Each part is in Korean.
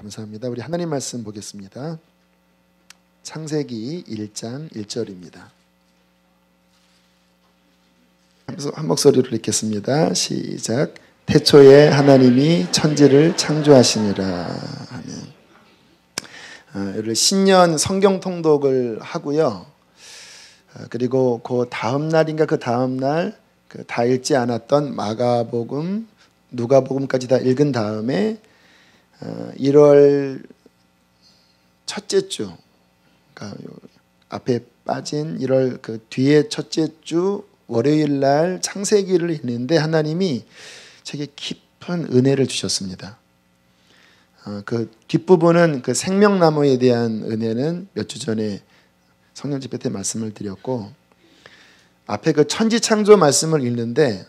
감사합니다. 우리 하나님 말씀 보겠습니다. 창세기 1장 1절입니다. 한 목소리로 읽겠습니다. 시작. 태초에 하나님이 천지를 창조하시니라. 아멘. 오늘 신년 성경 통독을 하고요. 그리고 그 다음 날인가 그 다음 날 다 읽지 않았던 마가복음, 누가복음까지 다 읽은 다음에 1월 첫째 주, 그러니까 앞에 빠진 1월 그 뒤에 첫째 주 월요일 날 창세기를 읽는데 하나님이 제게 깊은 은혜를 주셨습니다. 그 뒷부분은 그 생명나무에 대한 은혜는 몇 주 전에 성령 집회 때 말씀을 드렸고, 앞에 그 천지창조 말씀을 읽는데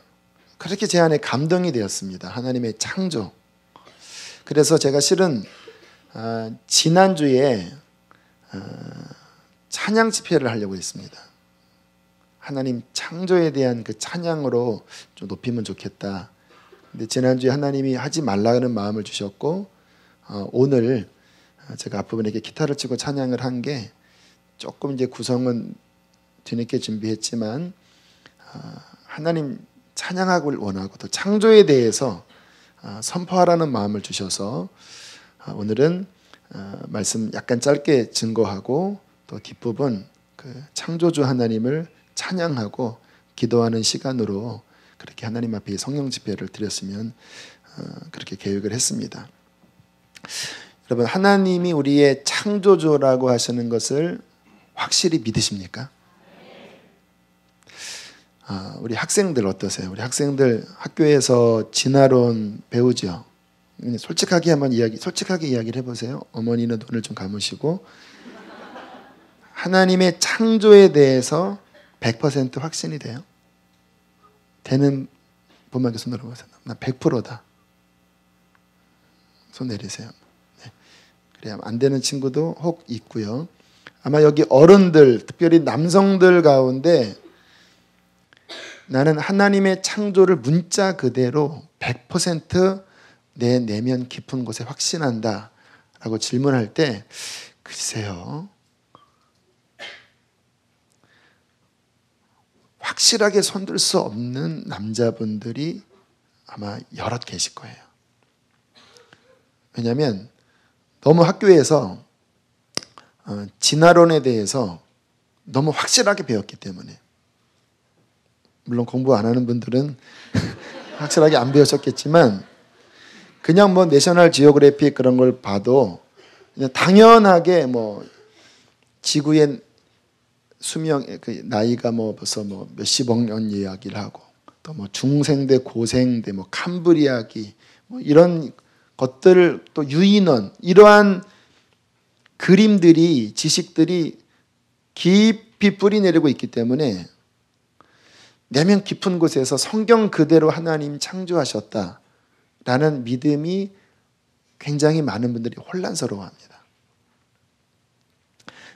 그렇게 제 안에 감동이 되었습니다. 하나님의 창조. 그래서 제가 실은 지난주에 찬양 집회를 하려고 했습니다. 하나님 창조에 대한 그 찬양으로 좀 높이면 좋겠다. 근데 지난주에 하나님이 하지 말라는 마음을 주셨고, 오늘 제가 앞부분에 이렇게 기타를 치고 찬양을 한 게 조금 이제 구성은 뒤늦게 준비했지만 하나님 찬양하길 원하고 또 창조에 대해서 선포하라는 마음을 주셔서 오늘은 말씀 약간 짧게 증거하고 또 뒷부분 그 창조주 하나님을 찬양하고 기도하는 시간으로 그렇게 하나님 앞에 성령 집회를 드렸으면 그렇게 계획을 했습니다. 여러분, 하나님이 우리의 창조주라고 하시는 것을 확실히 믿으십니까? 우리 학생들 어떠세요? 우리 학생들 학교에서 진화론 배우죠? 솔직하게 이야기를 해보세요. 어머니는 눈을 좀 감으시고, 하나님의 창조에 대해서 100% 확신이 돼요? 되는 분만 손 들어보세요. 나 100%다. 손 내리세요. 네. 그래야 안 되는 친구도 혹 있고요. 아마 여기 어른들, 특별히 남성들 가운데 나는 하나님의 창조를 문자 그대로 100% 내 내면 깊은 곳에 확신한다 라고 질문할 때, 글쎄요, 확실하게 손들 수 없는 남자분들이 아마 여럿 계실 거예요. 왜냐하면 너무 학교에서 진화론에 대해서 너무 확실하게 배웠기 때문에. 물론 공부 안 하는 분들은 확실하게 안 배우셨겠지만, 그냥 뭐 내셔널 지오그래픽 그런 걸 봐도 그냥 당연하게 뭐 지구의 수명, 그 나이가 뭐 벌써 뭐 몇십억 년 이야기를 하고, 또 뭐 중생대, 고생대, 뭐 캄브리아기, 뭐 이런 것들을 또 유인원, 이러한 그림들이, 지식들이 깊이 뿌리내리고 있기 때문에 내면 깊은 곳에서 성경 그대로 하나님 창조하셨다라는 믿음이 굉장히 많은 분들이 혼란스러워합니다.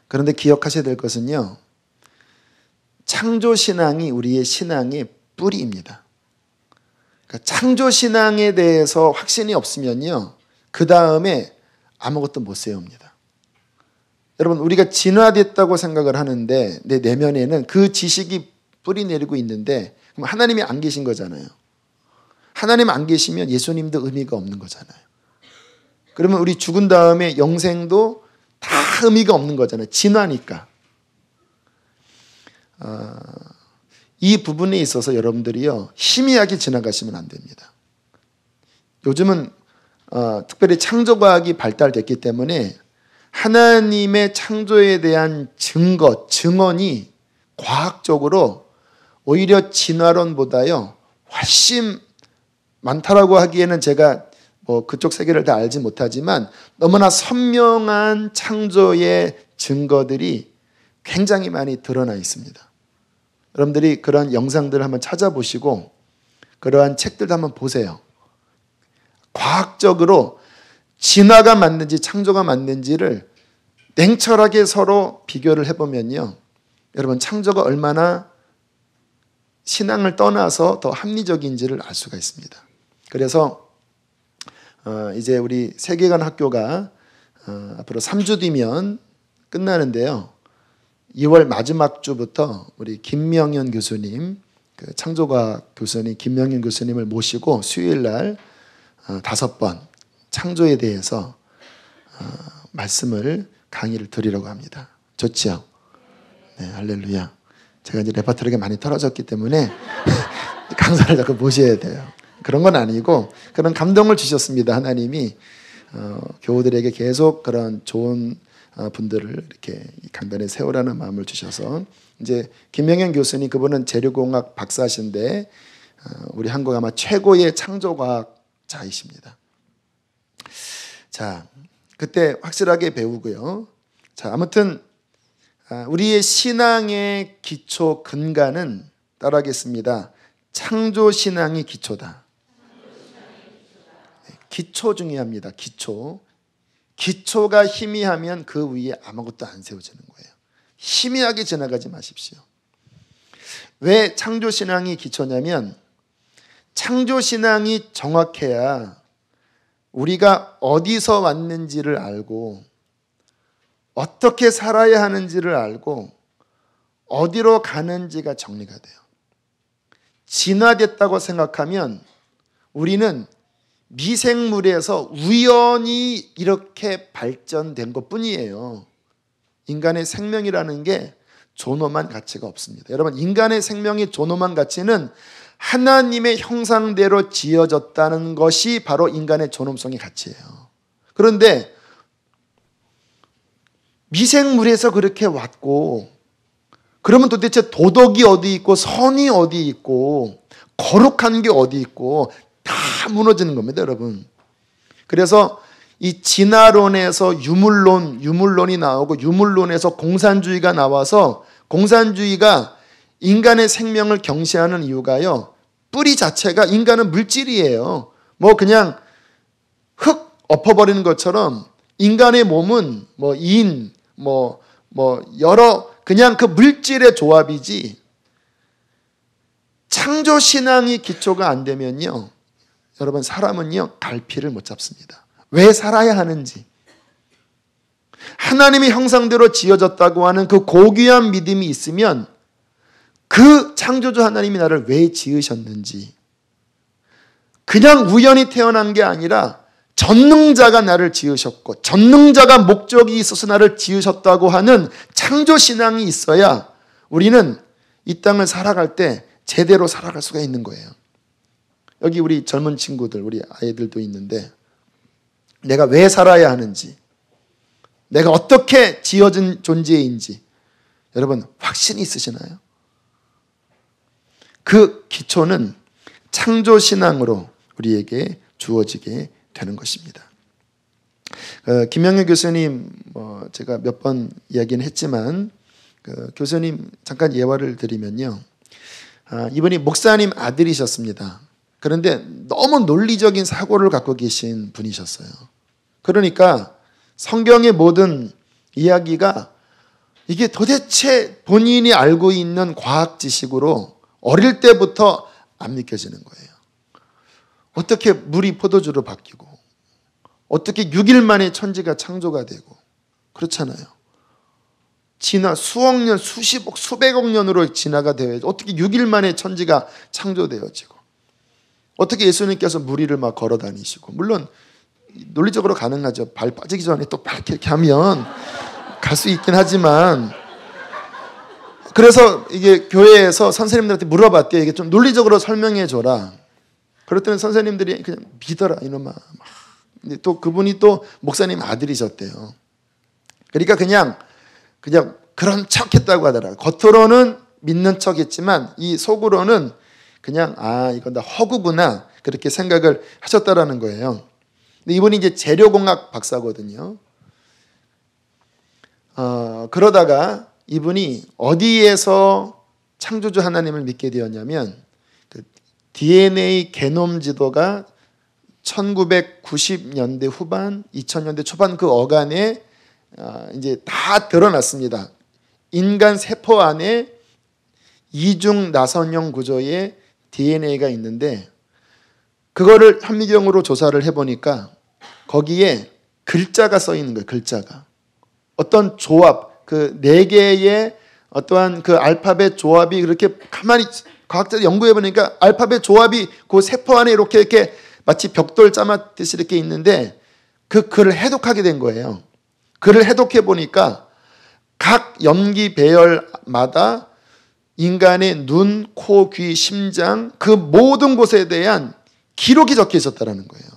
그런데 기억하셔야 될 것은요, 창조신앙이 우리의 신앙의 뿌리입니다. 그러니까 창조신앙에 대해서 확신이 없으면요, 그 다음에 아무것도 못 세웁니다. 여러분, 우리가 진화됐다고 생각을 하는데 내 내면에는 그 지식이 뿌리 내리고 있는데, 그럼 하나님이 안 계신 거잖아요. 하나님 안 계시면 예수님도 의미가 없는 거잖아요. 그러면 우리 죽은 다음에 영생도 다 의미가 없는 거잖아요. 진화니까. 이 부분에 있어서 여러분들이요, 희미하게 지나가시면 안 됩니다. 요즘은 특별히 창조과학이 발달됐기 때문에 하나님의 창조에 대한 증언이 과학적으로 오히려 진화론보다요 훨씬 많다라고 하기에는 제가 뭐 그쪽 세계를 다 알지 못하지만, 너무나 선명한 창조의 증거들이 굉장히 많이 드러나 있습니다. 여러분들이 그런 영상들을 한번 찾아보시고 그러한 책들도 한번 보세요. 과학적으로 진화가 맞는지 창조가 맞는지를 냉철하게 서로 비교를 해보면요, 여러분, 창조가 얼마나 신앙을 떠나서 더 합리적인지를 알 수가 있습니다. 그래서 이제 우리 세계관 학교가 앞으로 3주 뒤면 끝나는데요. 2월 마지막 주부터 우리 김명현 교수님, 그 창조과학 교수님 김명현 교수님을 모시고 수요일 날 5번 창조에 대해서 말씀을 강의를 드리려고 합니다. 좋지요? 네, 할렐루야. 제가 이제 레퍼토리가 많이 떨어졌기 때문에 강사를 자꾸 모셔야 돼요. 그런 건 아니고 그런 감동을 주셨습니다. 하나님이 교우들에게 계속 그런 좋은 분들을 이렇게 강단에 세우라는 마음을 주셔서 이제 김명현 교수님, 그분은 재료공학 박사신데 우리 한국 아마 최고의 창조과학자이십니다. 자, 그때 확실하게 배우고요. 자, 아무튼 우리의 신앙의 기초 근간은 따라하겠습니다. 창조신앙이 기초다. 기초 중요합니다. 기초가 희미하면 그 위에 아무것도 안 세워지는 거예요. 희미하게 지나가지 마십시오. 왜 창조신앙이 기초냐면 창조신앙이 정확해야 우리가 어디서 왔는지를 알고 어떻게 살아야 하는지를 알고 어디로 가는지가 정리가 돼요. 진화됐다고 생각하면 우리는 미생물에서 우연히 이렇게 발전된 것뿐이에요. 인간의 생명이라는 게 존엄한 가치가 없습니다. 여러분, 인간의 생명의 존엄한 가치는 하나님의 형상대로 지어졌다는 것이 바로 인간의 존엄성의 가치예요. 그런데 미생물에서 그렇게 왔고, 그러면 도대체 도덕이 어디 있고 선이 어디 있고 거룩한 게 어디 있고 다 무너지는 겁니다, 여러분. 그래서 이 진화론에서 유물론이 나오고 유물론에서 공산주의가 나와서 공산주의가 인간의 생명을 경시하는 이유가요, 뿌리 자체가 인간은 물질이에요. 뭐 그냥 흙 엎어버리는 것처럼 인간의 몸은 여러 그냥 그 물질의 조합이지, 창조신앙이 기초가 안 되면요, 여러분, 사람은요 갈피를 못 잡습니다. 왜 살아야 하는지, 하나님의 형상대로 지어졌다고 하는 그 고귀한 믿음이 있으면 그 창조주 하나님이 나를 왜 지으셨는지, 그냥 우연히 태어난 게 아니라 전능자가 나를 지으셨고 전능자가 목적이 있어서 나를 지으셨다고 하는 창조신앙이 있어야 우리는 이 땅을 살아갈 때 제대로 살아갈 수가 있는 거예요. 여기 우리 젊은 친구들, 우리 아이들도 있는데 내가 왜 살아야 하는지, 내가 어떻게 지어진 존재인지 여러분 확신이 있으시나요? 그 기초는 창조신앙으로 우리에게 주어지게 되는 것입니다. 김영현 교수님, 제가 몇 번 이야기는 했지만 교수님 잠깐 예화를 드리면요, 이분이 목사님 아들이셨습니다. 그런데 너무 논리적인 사고를 갖고 계신 분이셨어요. 그러니까 성경의 모든 이야기가 이게 도대체 본인이 알고 있는 과학 지식으로 어릴 때부터 안 믿겨지는 거예요. 어떻게 물이 포도주로 바뀌고, 어떻게 6일 만에 천지가 창조가 되고, 그렇잖아요. 진화 수억 년, 수십억, 수백억 년으로 진화가 되어야지 어떻게 6일 만에 천지가 창조되어지고, 어떻게 예수님께서 무리를 막 걸어 다니시고, 물론 논리적으로 가능하죠. 발 빠지기 전에 또 이렇게 하면 갈 수 있긴 하지만, 그래서 이게 교회에서 선생님들한테 물어봤대요. 이게 좀 논리적으로 설명해 줘라. 그랬더니 선생님들이 그냥 믿어라 이놈아. 근데 또 그분이 또 목사님 아들이셨대요. 그러니까 그냥 그런 척했다고 하더라고요. 겉으로는 믿는 척했지만 이 속으로는 그냥 이건 다 허구구나 그렇게 생각을 하셨다라는 거예요. 근데 이분이 이제 재료공학 박사거든요. 그러다가 이분이 어디에서 창조주 하나님을 믿게 되었냐면, 그 DNA 게놈 지도가 1990년대 후반, 2000년대 초반 그 어간에 이제 다 드러났습니다. 인간 세포 안에 이중 나선형 구조의 DNA가 있는데, 그거를 현미경으로 조사를 해보니까 거기에 글자가 써 있는 거예요. 글자가. 어떤 조합, 그 네 개의 어떠한 그 알파벳 조합이 그렇게 가만히 과학자들이 연구해 보니까 알파벳 조합이 그 세포 안에 이렇게 마치 벽돌 짜맞듯이 이렇게 있는데 그 글을 해독하게 된 거예요. 글을 해독해 보니까 각 염기 배열마다 인간의 눈, 코, 귀, 심장 그 모든 곳에 대한 기록이 적혀 있었다는 거예요.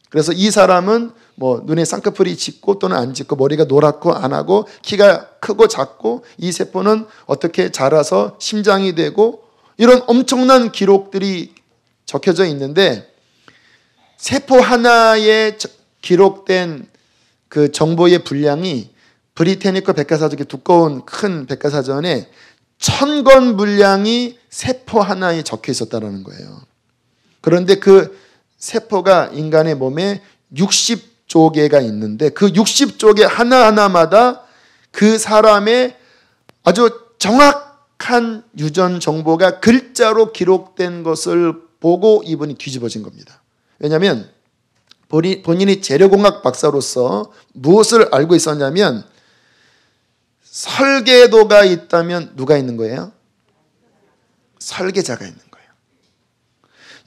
그래서 이 사람은 뭐 눈에 쌍꺼풀이 짙고 또는 안 짙고 머리가 노랗고 안 하고 키가 크고 작고 이 세포는 어떻게 자라서 심장이 되고 이런 엄청난 기록들이 적혀져 있는데 세포 하나에 기록된 그 정보의 분량이 브리테니커 백과사전의 두꺼운 큰 백과사전에 1000권 분량이 세포 하나에 적혀 있었다는 거예요. 그런데 그 세포가 인간의 몸에 60조 개가 있는데 그 60조 개 하나하나마다 그 사람의 아주 정확한 유전 정보가 글자로 기록된 것을 보고 이분이 뒤집어진 겁니다. 왜냐하면 본인이 재료공학 박사로서 무엇을 알고 있었냐면 설계도가 있다면 누가 있는 거예요? 설계자가 있는 거예요.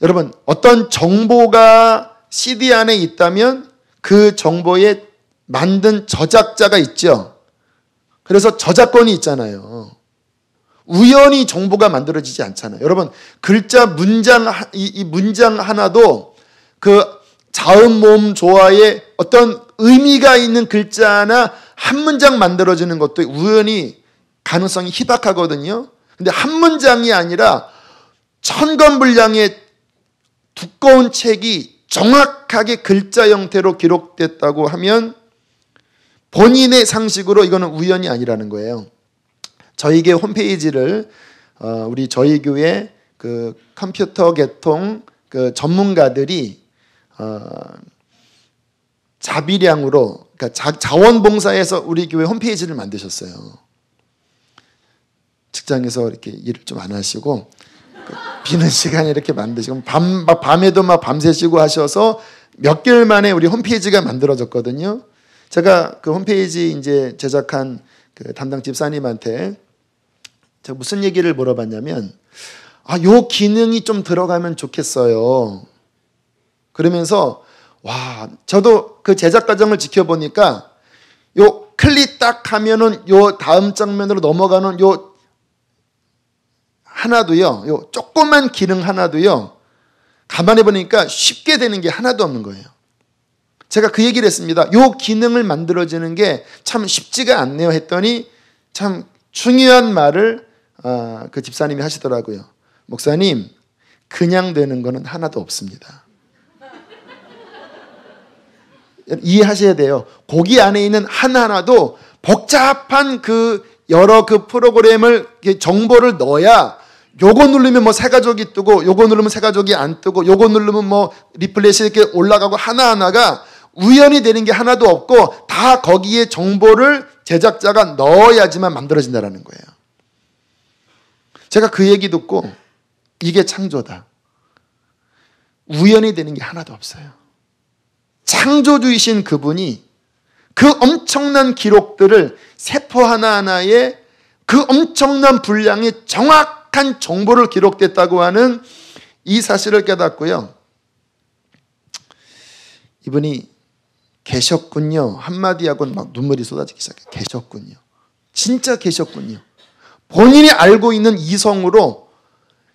여러분, 어떤 정보가 CD 안에 있다면 그 정보에 만든 저작자가 있죠. 그래서 저작권이 있잖아요. 우연히 정보가 만들어지지 않잖아요. 여러분, 글자 문장 이 문장 하나도 그 자음 모음 조화에 어떤 의미가 있는 글자 하나 한 문장 만들어지는 것도 우연히 가능성이 희박하거든요. 근데 한 문장이 아니라 1000권 분량의 두꺼운 책이 정확하게 글자 형태로 기록됐다고 하면 본인의 상식으로 이거는 우연이 아니라는 거예요. 저희 교회 홈페이지를 우리 저희 교회 그 컴퓨터 계통 그 전문가들이 자비량으로 그러니까 자원봉사해서 우리 교회 홈페이지를 만드셨어요. 직장에서 이렇게 일을 좀 안 하시고 비는 시간에 이렇게 만드시고 밤에도 막 밤새시고 하셔서 몇 개월 만에 우리 홈페이지가 만들어졌거든요. 제가 그 홈페이지 이제 제작한 그 담당 집사님한테 제가 무슨 얘기를 물어봤냐면 요 기능이 좀 들어가면 좋겠어요. 그러면서 와, 저도 그 제작 과정을 지켜보니까 요 클릭 딱 하면은 요 다음 장면으로 넘어가는 요 하나도요, 요 조그만 기능 하나도요, 가만히 보니까 쉽게 되는 게 하나도 없는 거예요. 제가 그 얘기를 했습니다. 요 기능을 만들어지는 게 참 쉽지가 않네요 했더니 참 중요한 말을 그 집사님이 하시더라고요. 목사님, 그냥 되는 거는 하나도 없습니다. 이해하셔야 돼요. 거기 안에 있는 하나하나도 복잡한 그 여러 그 프로그램을 정보를 넣어야 요거 누르면 뭐 새 가족이 뜨고 요거 누르면 새 가족이 안 뜨고 요거 누르면 뭐 리플렛이 이렇게 올라가고 하나하나가 우연히 되는 게 하나도 없고 다 거기에 정보를 제작자가 넣어야지만 만들어진다는 거예요. 제가 그 얘기 듣고 이게 창조다. 우연히 되는 게 하나도 없어요. 창조주이신 그분이 그 엄청난 기록들을 세포 하나하나에 그 엄청난 분량의 정확한 정보를 기록됐다고 하는 이 사실을 깨닫고요. 이분이 계셨군요. 한마디 하고 막 눈물이 쏟아지기 시작해요. 계셨군요. 진짜 계셨군요. 본인이 알고 있는 이성으로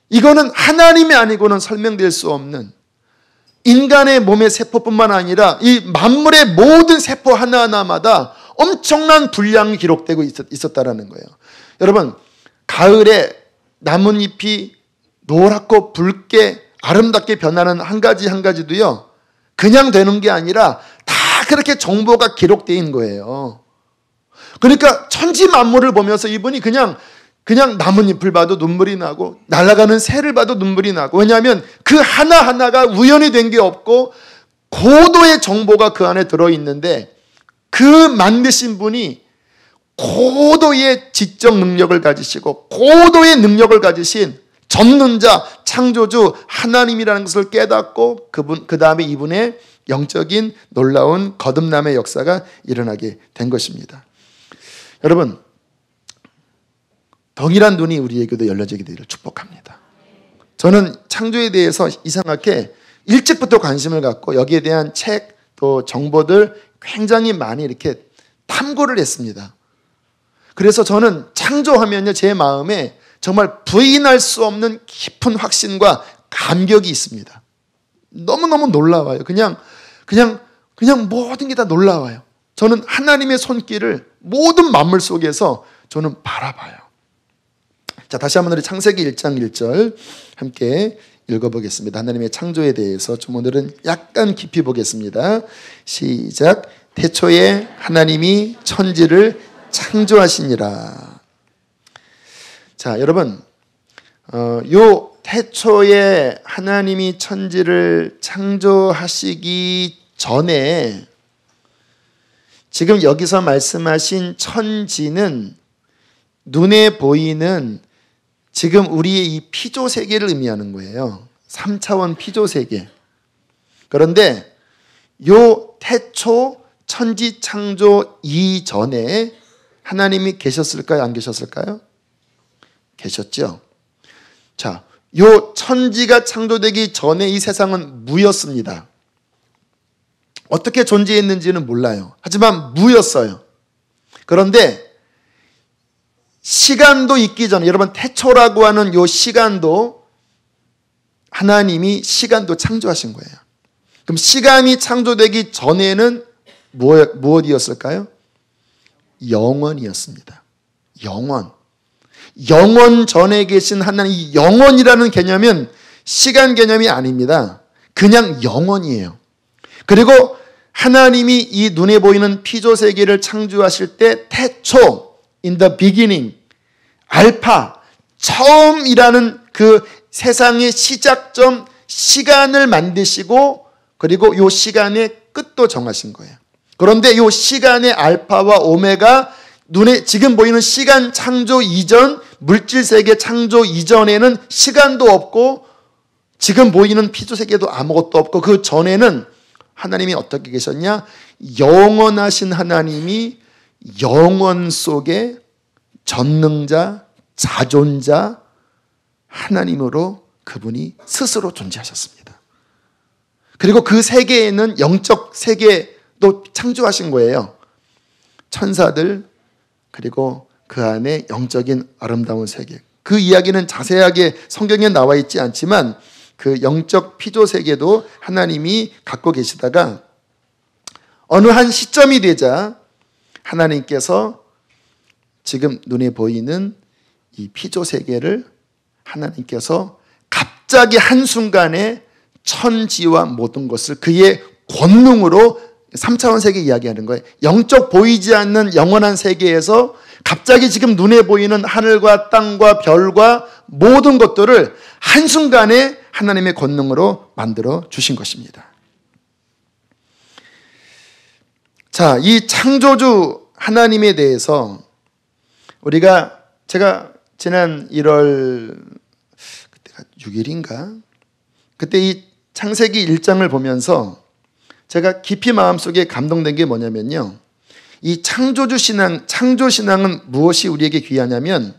이거는 하나님이 아니고는 설명될 수 없는 인간의 몸의 세포뿐만 아니라 이 만물의 모든 세포 하나하나마다 엄청난 분량이 기록되고 있었다라는 거예요. 여러분, 가을에 나뭇잎이 노랗고 붉게 아름답게 변하는 한 가지 한 가지도요, 그냥 되는 게 아니라 다 그렇게 정보가 기록되어 있는 거예요. 그러니까 천지 만물을 보면서 이분이 그냥 나뭇잎을 봐도 눈물이 나고 날아가는 새를 봐도 눈물이 나고, 왜냐하면 그 하나하나가 우연히 된 게 없고 고도의 정보가 그 안에 들어있는데 그 만드신 분이 고도의 지적 능력을 가지시고 고도의 능력을 가지신 전능자, 창조주 하나님이라는 것을 깨닫고 그 다음에 이분의 영적인 놀라운 거듭남의 역사가 일어나게 된 것입니다. 여러분, 동일한 눈이 우리에게도 열려지게 되기를 축복합니다. 저는 창조에 대해서 이상하게 일찍부터 관심을 갖고 여기에 대한 책, 또 정보들 굉장히 많이 이렇게 탐구를 했습니다. 그래서 저는 창조하면요, 제 마음에 정말 부인할 수 없는 깊은 확신과 감격이 있습니다. 너무너무 놀라워요. 그냥 모든 게 다 놀라워요. 저는 하나님의 손길을 모든 만물 속에서 저는 바라봐요. 자, 다시 한번 우리 창세기 1장 1절 함께 읽어보겠습니다. 하나님의 창조에 대해서 좀 오늘은 약간 깊이 보겠습니다. 시작. 태초에 하나님이 천지를 창조하시니라. 자, 여러분, 요 태초에 하나님이 천지를 창조하시기 전에 지금 여기서 말씀하신 천지는 눈에 보이는 지금 우리의 이 피조 세계를 의미하는 거예요. 3차원 피조 세계. 그런데 요 태초 천지 창조 이전에 하나님이 계셨을까요? 안 계셨을까요? 계셨죠. 자, 요 천지가 창조되기 전에 이 세상은 무였습니다. 어떻게 존재했는지는 몰라요. 하지만 무였어요. 그런데 시간도 있기 전에, 여러분 태초라고 하는 요 시간도 하나님이 시간도 창조하신 거예요. 그럼 시간이 창조되기 전에는 무엇이었을까요? 영원이었습니다. 영원. 영원 전에 계신 하나님, 이 영원이라는 개념은 시간 개념이 아닙니다. 그냥 영원이에요. 그리고 하나님이 이 눈에 보이는 피조 세계를 창조하실 때 태초, in the beginning, 알파, 처음이라는 그 세상의 시작점, 시간을 만드시고 그리고 이 시간의 끝도 정하신 거예요. 그런데 이 시간의 알파와 오메가, 눈에 지금 보이는 시간 창조 이전, 물질 세계 창조 이전에는 시간도 없고 지금 보이는 피조 세계도 아무것도 없고 그 전에는 하나님이 어떻게 계셨냐? 영원하신 하나님이 영원 속에 전능자, 자존자 하나님으로 그분이 스스로 존재하셨습니다. 그리고 그 세계에는 영적 세계도 창조하신 거예요. 천사들, 그리고 그 안에 영적인 아름다운 세계. 그 이야기는 자세하게 성경에 나와 있지 않지만 그 영적 피조 세계도 하나님이 갖고 계시다가 어느 한 시점이 되자 하나님께서 지금 눈에 보이는 이 피조 세계를 하나님께서 갑자기 한순간에 천지와 모든 것을 그의 권능으로 3차원 세계 이야기하는 거예요. 영적 보이지 않는 영원한 세계에서 갑자기 지금 눈에 보이는 하늘과 땅과 별과 모든 것들을 한순간에 하나님의 권능으로 만들어 주신 것입니다. 자, 이 창조주 하나님에 대해서 제가 지난 1월 그때가 6일인가? 그때 이 창세기 1장을 보면서 제가 깊이 마음속에 감동된 게 뭐냐면요. 이 창조 신앙은 무엇이 우리에게 귀하냐면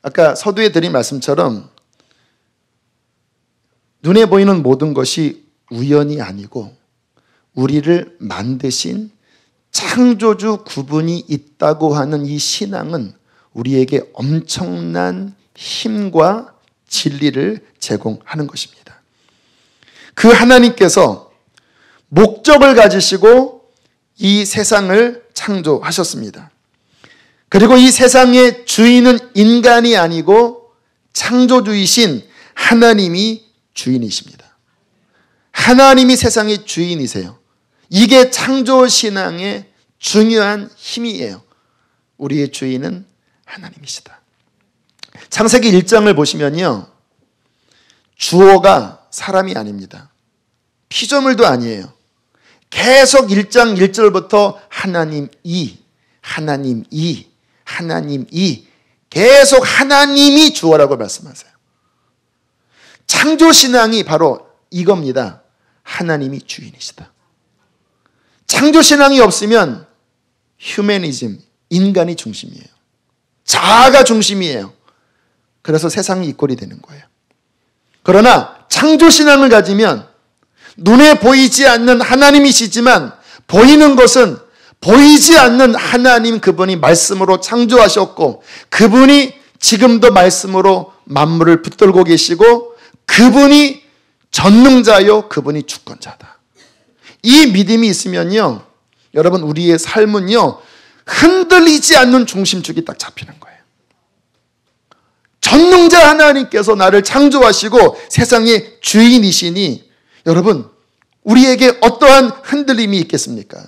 아까 서두에 드린 말씀처럼 눈에 보이는 모든 것이 우연이 아니고 우리를 만드신 창조주 그분이 있다고 하는 이 신앙은 우리에게 엄청난 힘과 진리를 제공하는 것입니다. 그 하나님께서 목적을 가지시고 이 세상을 창조하셨습니다. 그리고 이 세상의 주인은 인간이 아니고 창조주이신 하나님이 주인이십니다. 하나님이 세상의 주인이세요. 이게 창조신앙의 중요한 힘이에요. 우리의 주인은 하나님이시다. 창세기 1장을 보시면요. 주어가 사람이 아닙니다. 피조물도 아니에요. 계속 1장 1절부터 하나님이 계속 하나님이 주어라고 말씀하세요. 창조신앙이 바로 이겁니다. 하나님이 주인이시다. 창조신앙이 없으면 휴머니즘, 인간이 중심이에요. 자아가 중심이에요. 그래서 세상이 이 꼴이 되는 거예요. 그러나 창조신앙을 가지면 눈에 보이지 않는 하나님이시지만 보이는 것은 보이지 않는 하나님, 그분이 말씀으로 창조하셨고 그분이 지금도 말씀으로 만물을 붙들고 계시고 그분이 전능자요 그분이 주권자다. 이 믿음이 있으면요 여러분 우리의 삶은요 흔들리지 않는 중심축이 딱 잡히는 거예요. 전능자 하나님께서 나를 창조하시고 세상의 주인이시니 여러분 우리에게 어떠한 흔들림이 있겠습니까?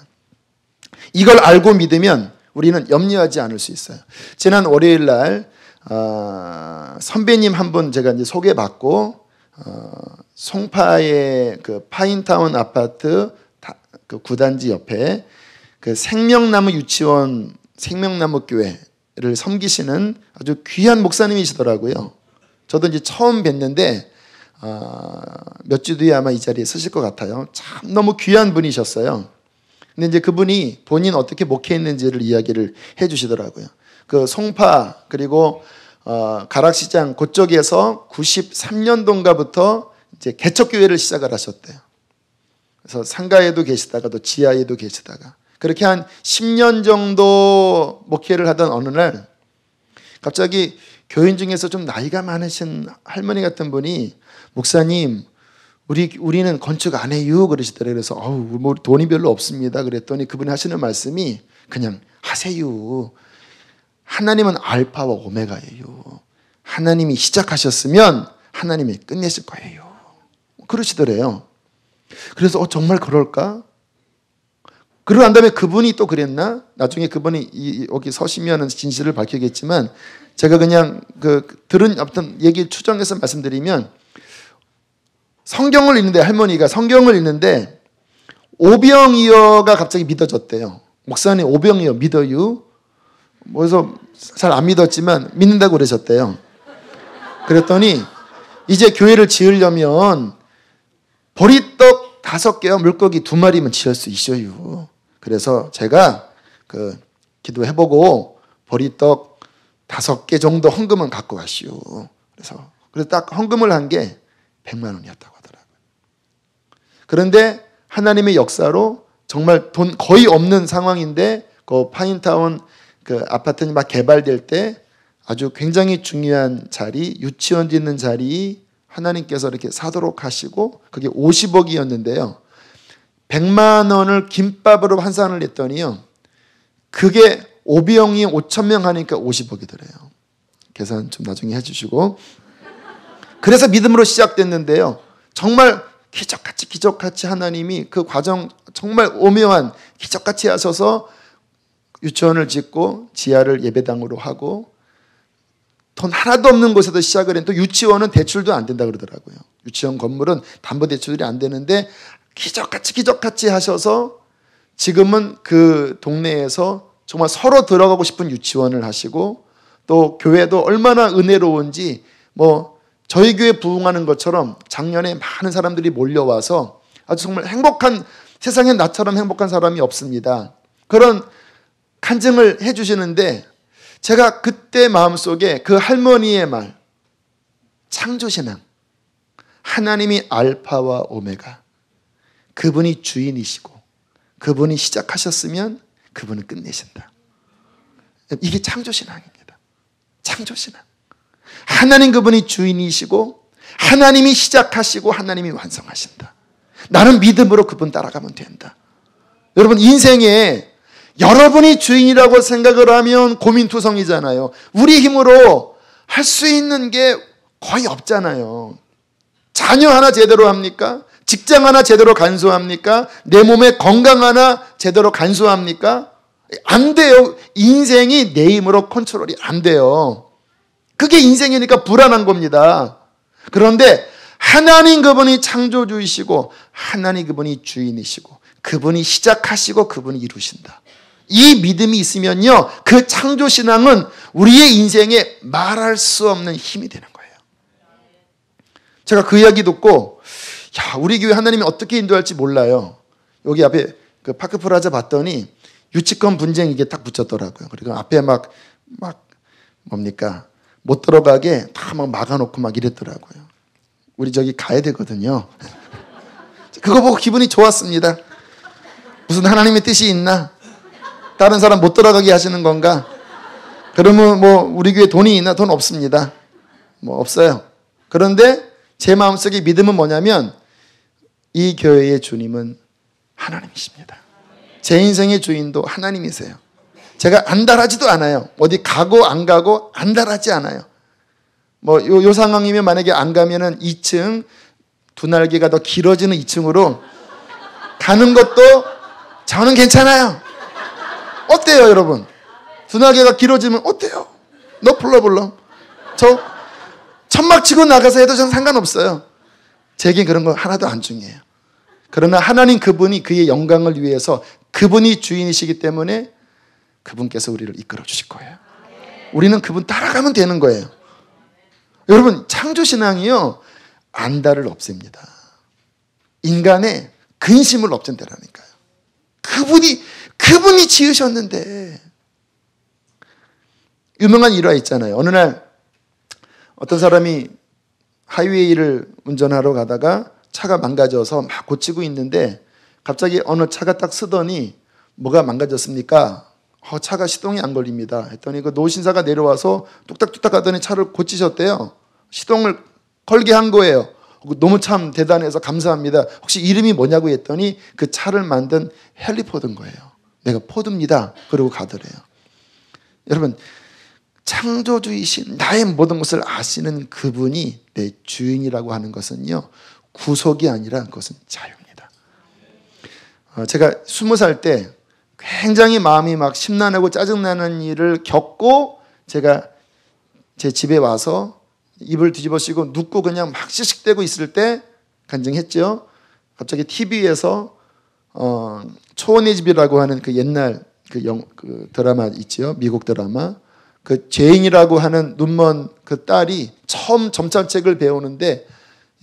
이걸 알고 믿으면 우리는 염려하지 않을 수 있어요. 지난 월요일 날 선배님 한 분 제가 이제 소개받고 송파의 그 파인타운 아파트 그 구단지 옆에 그 생명나무 유치원 생명나무 교회를 섬기시는 아주 귀한 목사님이시더라고요. 저도 이제 처음 뵀는데 몇 주 뒤에 아마 이 자리에 서실 것 같아요. 참 너무 귀한 분이셨어요. 근데 이제 그분이 본인 어떻게 목회했는지를 이야기를 해주시더라고요. 그 송파 그리고 가락시장 그쪽에서 93년도인가부터 이제 개척교회를 시작을 하셨대요. 그래서 상가에도 계시다가 또 지하에도 계시다가 그렇게 한 10년 정도 목회를 하던 어느 날 갑자기 교인 중에서 좀 나이가 많으신 할머니 같은 분이 목사님 우리는 건축 안 해요 그러시더래요. 그래서 뭐 돈이 별로 없습니다 그랬더니 그분이 하시는 말씀이 그냥 하세요. 하나님은 알파와 오메가예요. 하나님이 시작하셨으면 하나님이 끝내실 거예요. 그러시더래요. 그래서 정말 그럴까? 그러고 난 다음에 그분이 또 그랬나? 나중에 그분이 여기 서시면 진실을 밝히겠지만 제가 그냥 들은 어떤 얘기를 추정해서 말씀드리면 성경을 읽는데 할머니가 성경을 읽는데 오병이어가 갑자기 믿어졌대요. 목사님 오병이어 믿어요? 그래서 잘 안 믿었지만 믿는다고 그러셨대요. 그랬더니 이제 교회를 지으려면 보리떡 5개와 물고기 2마리면 지을 수 있어요. 그래서 제가 기도해보고 보리떡 5개 정도 헌금은 갖고 가시오. 그래서 딱 헌금을 한 게 100만 원이었다고 하더라고요. 그런데 하나님의 역사로 정말 돈 거의 없는 상황인데 그 파인타운 그 아파트가 막 개발될 때 아주 굉장히 중요한 자리, 유치원 짓는 자리 하나님께서 이렇게 사도록 하시고 그게 50억이었는데요. 100만 원을 김밥으로 환산을 했더니요. 그게 오병이 5,000명 하니까 50억이더래요. 계산 좀 나중에 해주시고. 그래서 믿음으로 시작됐는데요. 정말 기적같이 하나님이 그 과정 정말 오묘한 기적같이 하셔서 유치원을 짓고 지하를 예배당으로 하고 돈 하나도 없는 곳에서 시작을 했는데 또 유치원은 대출도 안 된다 그러더라고요. 유치원 건물은 담보대출이 안 되는데 기적같이 하셔서 지금은 그 동네에서 정말 서로 들어가고 싶은 유치원을 하시고 또 교회도 얼마나 은혜로운지 뭐 저희 교회 부흥하는 것처럼 작년에 많은 사람들이 몰려와서 아주 정말 행복한 세상에 나처럼 행복한 사람이 없습니다. 그런 간증을 해주시는데 제가 그때 마음속에 그 할머니의 말 창조신앙 하나님이 알파와 오메가 그분이 주인이시고 그분이 시작하셨으면 그분은 끝내신다. 이게 창조신앙입니다. 창조신앙 하나님 그분이 주인이시고 하나님이 시작하시고 하나님이 완성하신다. 나는 믿음으로 그분 따라가면 된다. 여러분 인생에 여러분이 주인이라고 생각을 하면 고민투성이잖아요. 우리 힘으로 할 수 있는 게 거의 없잖아요. 자녀 하나 제대로 합니까? 직장 하나 제대로 간수합니까? 내 몸의 건강 하나 제대로 간수합니까? 안 돼요. 인생이 내 힘으로 컨트롤이 안 돼요. 그게 인생이니까 불안한 겁니다. 그런데 하나님 그분이 창조주이시고 하나님 그분이 주인이시고 그분이 시작하시고 그분이 이루신다. 이 믿음이 있으면요 그 창조신앙은 우리의 인생에 말할 수 없는 힘이 되는 거예요. 제가 그 이야기 듣고 야, 우리 교회 하나님이 어떻게 인도할지 몰라요. 여기 앞에 그 파크 프라자 봤더니 유치권 분쟁 이게 딱 붙였더라고요. 그리고 앞에 막 뭡니까? 못 들어가게 다 막 막아놓고 막 이랬더라고요. 우리 저기 가야 되거든요. 그거 보고 기분이 좋았습니다. 무슨 하나님의 뜻이 있나? 다른 사람 못 들어가게 하시는 건가? 그러면 뭐 우리 교회 돈이 있나? 돈 없습니다. 뭐 없어요. 그런데 제 마음속에 믿음은 뭐냐면 이 교회의 주님은 하나님이십니다. 제 인생의 주인도 하나님이세요. 제가 안달하지도 않아요. 어디 가고 안 가고 안달하지 않아요. 뭐 요 상황이면 만약에 안 가면은 2층 두 날개가 더 길어지는 2층으로 가는 것도 저는 괜찮아요. 어때요, 여러분? 두 날개가 길어지면 어때요? No problem. 저 천막 치고 나가서 해도 저는 상관없어요. 제겐 그런 거 하나도 안 중요해요. 그러나 하나님 그분이 그의 영광을 위해서 그분이 주인이시기 때문에 그분께서 우리를 이끌어 주실 거예요. 우리는 그분 따라가면 되는 거예요. 여러분, 창조신앙이요, 안달을 없앱니다. 인간의 근심을 없앤다라니까요. 그분이 지으셨는데. 유명한 일화 있잖아요. 어느 날 어떤 사람이 하이웨이를 운전하러 가다가 차가 망가져서 막 고치고 있는데 갑자기 어느 차가 딱 쓰더니 뭐가 망가졌습니까? 차가 시동이 안 걸립니다. 했더니 그 노신사가 내려와서 뚝딱뚝딱 하더니 차를 고치셨대요. 시동을 걸게 한 거예요. 너무 참 대단해서 감사합니다. 혹시 이름이 뭐냐고 했더니 그 차를 만든 헨리 포드인 거예요. 내가 포드입니다. 그러고 가더래요. 여러분, 창조주이신 나의 모든 것을 아시는 그분이 내 주인이라고 하는 것은요, 구속이 아니라 그것은 자유입니다. 제가 20살 때 굉장히 마음이 막 심란하고 짜증나는 일을 겪고 제가 제 집에 와서 이불 뒤집어 씌고 눕고 그냥 막 씩씩대고 있을 때 간증했죠. 갑자기 TV에서 초원의 집이라고 하는 그 옛날 그 드라마 있죠. 미국 드라마. 그 제인이라고 하는 눈먼 그 딸이 처음 점찬책을 배우는데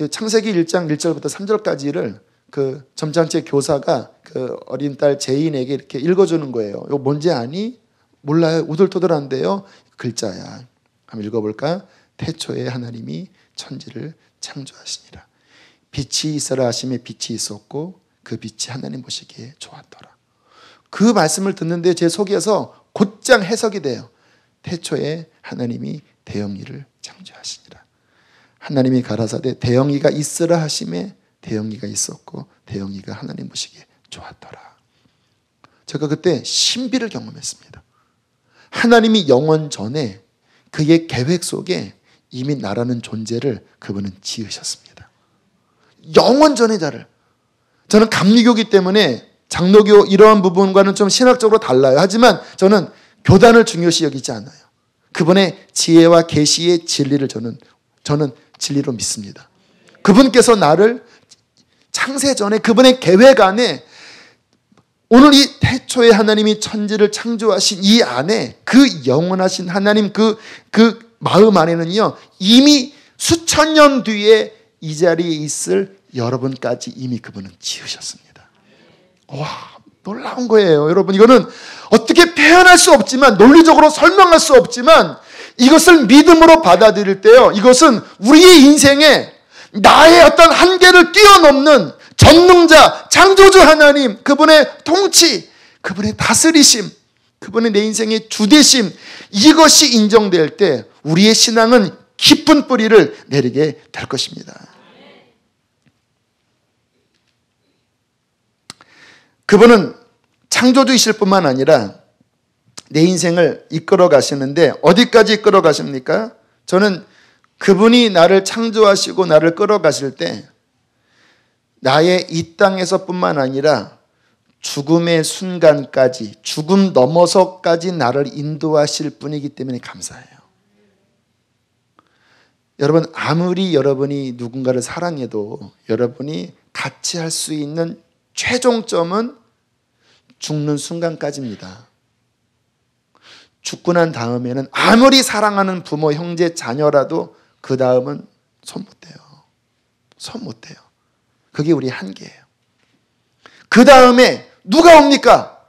창세기 1장 1절부터 3절까지를 그 점찬책 교사가 그 어린 딸 제인에게 이렇게 읽어주는 거예요. 이거 뭔지 아니? 몰라요. 우들토들한데요. 글자야. 한번 읽어볼까? 태초에 하나님이 천지를 창조하시니라. 빛이 있어라 하심에 빛이 있었고 그 빛이 하나님 보시기에 좋았더라. 그 말씀을 듣는데 제 속에서 곧장 해석이 돼요. 태초에 하나님이 대영이를 창조하시니라. 하나님이 가라사대 대영이가 있으라 하심에 대영이가 있었고 대영이가 하나님 보시기에 좋았더라. 제가 그때 신비를 경험했습니다. 하나님이 영원 전에 그의 계획 속에 이미 나라는 존재를 그분은 지으셨습니다. 영원 전의 자를. 저는 감리교이기 때문에 장로교 이러한 부분과는 좀 신학적으로 달라요. 하지만 저는 교단을 중요시 여기지 않아요. 그분의 지혜와 계시의 진리를 저는 진리로 믿습니다. 그분께서 나를 창세 전에 그분의 계획 안에 오늘 이 태초에 하나님이 천지를 창조하신 이 안에 그 영원하신 하나님 그 마음 안에는요, 이미 수천 년 뒤에 이 자리에 있을 여러분까지 이미 그분은 지으셨습니다. 와, 놀라운 거예요. 여러분, 이거는 어떻게 표현할 수 없지만, 논리적으로 설명할 수 없지만, 이것을 믿음으로 받아들일 때요, 이것은 우리의 인생에 나의 어떤 한계를 뛰어넘는 전능자, 창조주 하나님, 그분의 통치, 그분의 다스리심, 그분의 내 인생의 주대심, 이것이 인정될 때 우리의 신앙은 깊은 뿌리를 내리게 될 것입니다. 그분은 창조주이실 뿐만 아니라 내 인생을 이끌어 가시는데 어디까지 이끌어 가십니까? 저는 그분이 나를 창조하시고 나를 끌어가실 때 나의 이 땅에서 뿐만 아니라 죽음의 순간까지, 죽음 넘어서까지 나를 인도하실 분이기 때문에 감사해요. 여러분, 아무리 여러분이 누군가를 사랑해도 여러분이 같이 할 수 있는 최종점은 죽는 순간까지입니다. 죽고 난 다음에는 아무리 사랑하는 부모, 형제, 자녀라도 그 다음은 손 못 대요. 손 못 대요. 그게 우리의 한계예요. 그 다음에 누가 옵니까?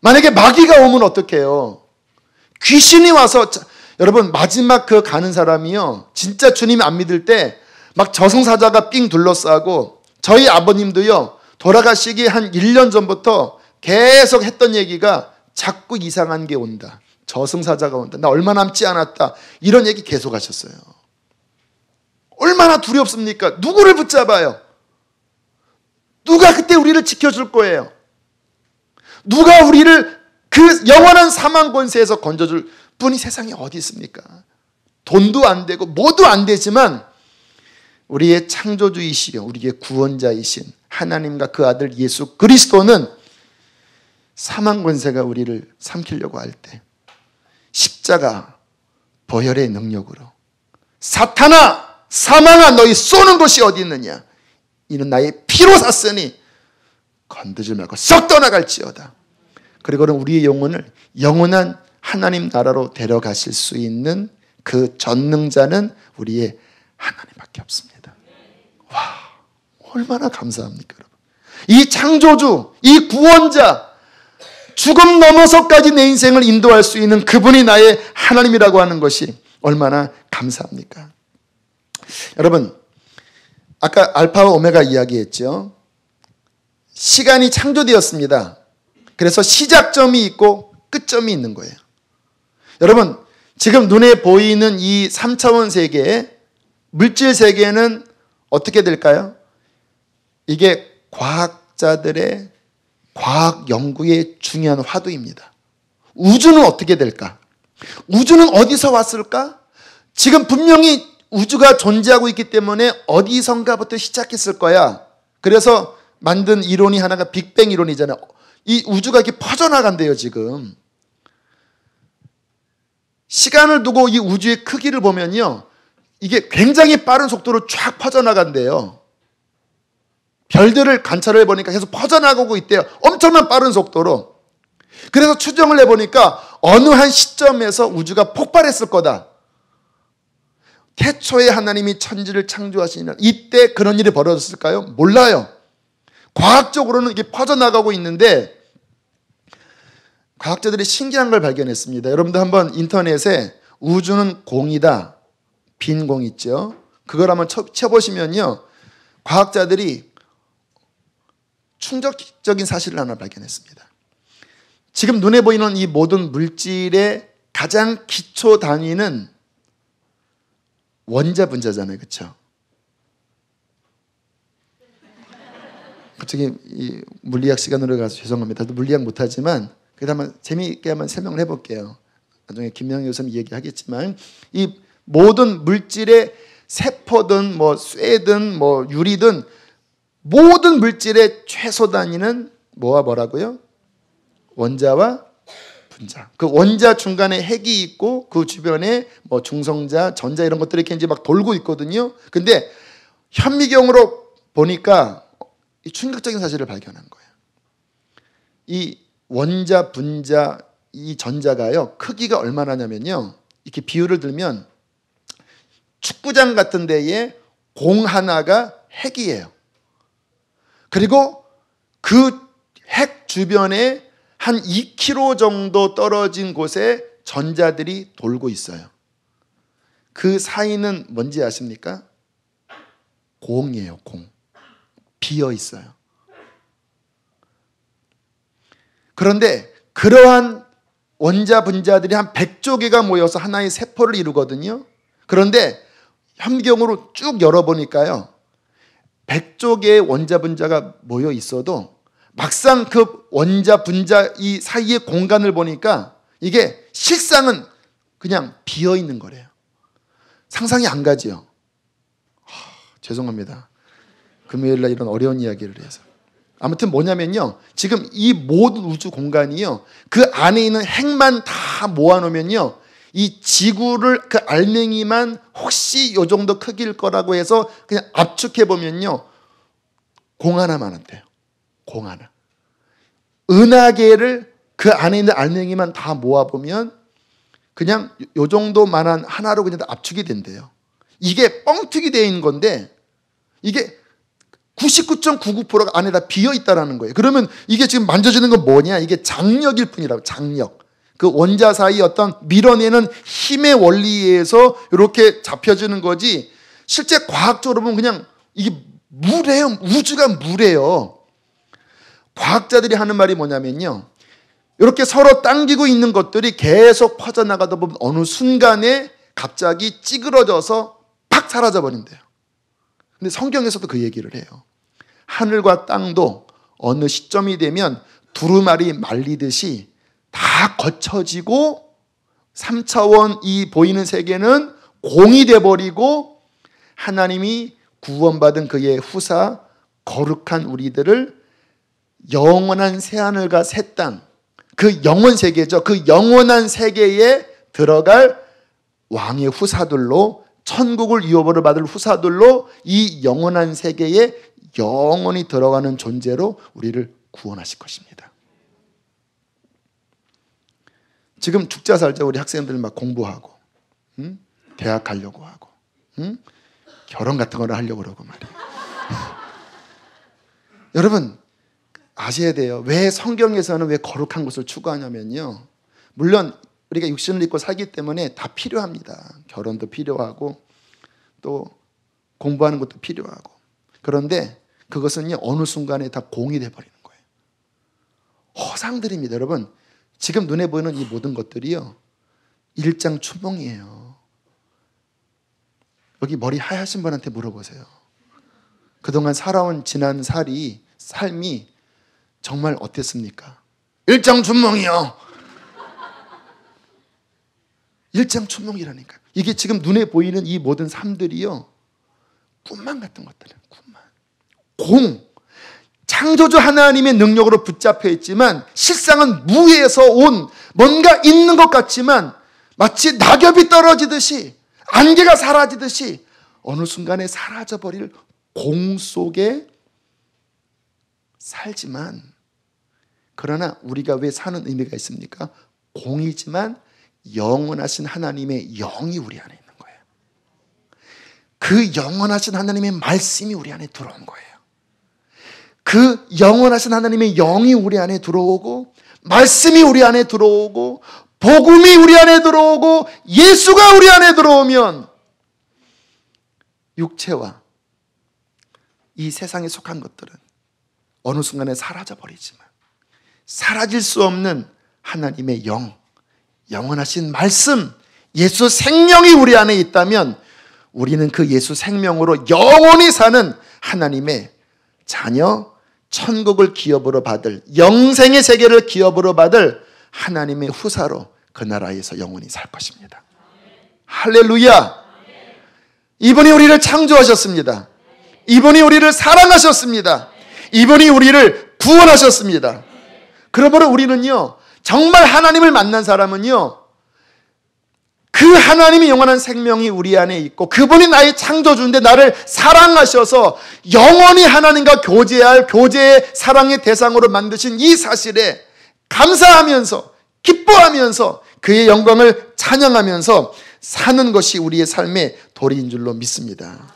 만약에 마귀가 오면 어떡해요? 귀신이 와서, 여러분 마지막 그 가는 사람이요, 진짜 주님 안 믿을 때 막 저승사자가 삥 둘러싸고, 저희 아버님도요 돌아가시기 한 1년 전부터 계속 했던 얘기가 자꾸 이상한 게 온다, 저승사자가 온다, 나 얼마 남지 않았다, 이런 얘기 계속 하셨어요. 얼마나 두렵습니까? 누구를 붙잡아요? 누가 그때 우리를 지켜줄 거예요? 누가 우리를 그 영원한 사망 권세에서 건져줄 분이 세상에 어디 있습니까? 돈도 안 되고 뭐도 안 되지만 우리의 창조주이시요, 우리의 구원자이신 하나님과 그 아들 예수 그리스도는 사망 권세가 우리를 삼키려고 할 때 십자가 보혈의 능력으로, 사탄아 사망아 너희 쏘는 곳이 어디 있느냐, 이는 나의 피로 샀으니 건드지 말고 썩 떠나갈지어다. 그리고는 우리의 영혼을 영원한 하나님 나라로 데려가실 수 있는 그 전능자는 우리의 하나님밖에 없습니다. 와, 얼마나 감사합니까 여러분. 이 창조주, 이 구원자, 죽음 넘어서까지 내 인생을 인도할 수 있는 그분이 나의 하나님이라고 하는 것이 얼마나 감사합니까? 여러분, 아까 알파와 오메가 이야기했죠. 시간이 창조되었습니다. 그래서 시작점이 있고 끝점이 있는 거예요. 여러분, 지금 눈에 보이는 이 3차원 세계, 물질 세계는 어떻게 될까요? 이게 과학자들의 과학 연구의 중요한 화두입니다. 우주는 어떻게 될까? 우주는 어디서 왔을까? 지금 분명히 우주가 존재하고 있기 때문에 어디선가부터 시작했을 거야. 그래서 만든 이론이 하나가 빅뱅 이론이잖아요. 이 우주가 이렇게 퍼져나간대요 지금. 시간을 두고 이 우주의 크기를 보면요, 이게 굉장히 빠른 속도로 쫙 퍼져나간대요. 별들을 관찰해 보니까 계속 퍼져나가고 있대요. 엄청난 빠른 속도로. 그래서 추정을 해보니까 어느 한 시점에서 우주가 폭발했을 거다. 태초에 하나님이 천지를 창조하시는 이때 그런 일이 벌어졌을까요? 몰라요. 과학적으로는 이게 퍼져나가고 있는데 과학자들이 신기한 걸 발견했습니다. 여러분들 한번 인터넷에 우주는 공이다, 빈 공 있죠? 그걸 한번 쳐보시면요, 과학자들이 충격적인 사실을 하나 발견했습니다. 지금 눈에 보이는 이 모든 물질의 가장 기초 단위는 원자 분자잖아요, 그렇죠? 갑자기 이 물리학 시간으로 가서 죄송합니다. 저도 물리학 못하지만 그래도 한번 재미있게 한번 설명을 해볼게요. 나중에 김명희 교수님 얘기하겠지만 이 모든 물질의 세포든 뭐 쇠든 뭐 유리든 모든 물질의 최소 단위는 뭐와 뭐라고요? 원자와 분자. 그 원자 중간에 핵이 있고 그 주변에 뭐 중성자, 전자 이런 것들이 이렇게 이제 막 돌고 있거든요. 근데 현미경으로 보니까 이 충격적인 사실을 발견한 거예요. 이 원자, 분자, 이 전자가요, 크기가 얼마나냐면요, 이렇게 비유를 들면 축구장 같은 데에 공 하나가 핵이에요. 그리고 그 핵 주변에 한 2km 정도 떨어진 곳에 전자들이 돌고 있어요. 그 사이는 뭔지 아십니까? 공이에요, 공. 비어 있어요. 그런데 그러한 원자 분자들이 한 100조 개가 모여서 하나의 세포를 이루거든요. 그런데 현미경으로 쭉 열어보니까요, 100조 개의 원자 분자가 모여 있어도 막상 그 원자 분자 이 사이의 공간을 보니까 이게 실상은 그냥 비어 있는 거래요. 상상이 안 가지요. 죄송합니다. 금요일날 이런 어려운 이야기를 해서. 아무튼 뭐냐면요, 지금 이 모든 우주 공간이요, 그 안에 있는 핵만 다 모아놓으면요, 이 지구를 그 알맹이만 혹시 요 정도 크기일 거라고 해서 그냥 압축해 보면요, 공 하나만 한대요. 공 하나. 은하계를 그 안에 있는 알맹이만 다 모아보면 그냥 요 정도만한 하나로 그냥 다 압축이 된대요. 이게 뻥튀기 되어 있는 건데 이게 99.99%가 안에 다 비어 있다라는 거예요. 그러면 이게 지금 만져지는 건 뭐냐? 이게 장력일 뿐이라고. 장력. 그 원자 사이 어떤 밀어내는 힘의 원리에 의해서 이렇게 잡혀지는 거지, 실제 과학적으로 보면 그냥 이게 물이에요. 우주가 물이에요. 과학자들이 하는 말이 뭐냐면요, 이렇게 서로 당기고 있는 것들이 계속 퍼져나가다 보면 어느 순간에 갑자기 찌그러져서 팍 사라져 버린대요. 근데 성경에서도 그 얘기를 해요. 하늘과 땅도 어느 시점이 되면 두루마리 말리듯이 다 거쳐지고 3차원 이 보이는 세계는 공이 돼버리고 하나님이 구원받은 그의 후사 거룩한 우리들을 영원한 새하늘과 새 땅, 그 영원 세계죠. 그 영원한 세계에 들어갈 왕의 후사들로, 천국을 유업으로 받을 후사들로 이 영원한 세계에 영원히 들어가는 존재로 우리를 구원하실 것입니다. 지금 죽자 살자 우리 학생들 막 공부하고, 대학 가려고 하고, 결혼 같은 거를 하려고 그러고 말이에요. 여러분 아셔야 돼요. 왜 성경에서는 왜 거룩한 것을 추구하냐면요, 물론 우리가 육신을 입고 살기 때문에 다 필요합니다. 결혼도 필요하고 또 공부하는 것도 필요하고. 그런데 그것은요 어느 순간에 다 공이 돼버리는 거예요. 허상들입니다. 여러분 지금 눈에 보이는 이 모든 것들이요 일장춘몽이에요. 여기 머리 하얗신 분한테 물어보세요. 그동안 살아온 지난 삶이 정말 어땠습니까? 일장춘몽이요. 일장춘몽이라니까. 이게 지금 눈에 보이는 이 모든 삶들이요 꿈만 같은 것들이에요. 꿈만. 공. 창조주 하나님의 능력으로 붙잡혀 있지만 실상은 무에서 온 뭔가 있는 것 같지만 마치 낙엽이 떨어지듯이 안개가 사라지듯이 어느 순간에 사라져버릴 공 속에 살지만, 그러나 우리가 왜 사는 의미가 있습니까? 공이지만 영원하신 하나님의 영이 우리 안에 있는 거예요. 그 영원하신 하나님의 말씀이 우리 안에 들어온 거예요. 그 영원하신 하나님의 영이 우리 안에 들어오고, 말씀이 우리 안에 들어오고, 복음이 우리 안에 들어오고, 예수가 우리 안에 들어오면 육체와 이 세상에 속한 것들은 어느 순간에 사라져버리지만 사라질 수 없는 하나님의 영, 영원하신 말씀, 예수 생명이 우리 안에 있다면 우리는 그 예수 생명으로 영원히 사는 하나님의 자녀, 천국을 기업으로 받을, 영생의 세계를 기업으로 받을 하나님의 후사로 그 나라에서 영원히 살 것입니다. 할렐루야! 이분이 우리를 창조하셨습니다. 이분이 우리를 사랑하셨습니다. 이분이 우리를 구원하셨습니다. 그러므로 우리는요, 정말 하나님을 만난 사람은요, 그 하나님의 영원한 생명이 우리 안에 있고 그분이 나의 창조주인데 나를 사랑하셔서 영원히 하나님과 교제할, 교제의 사랑의 대상으로 만드신 이 사실에 감사하면서 기뻐하면서 그의 영광을 찬양하면서 사는 것이 우리의 삶의 도리인 줄로 믿습니다.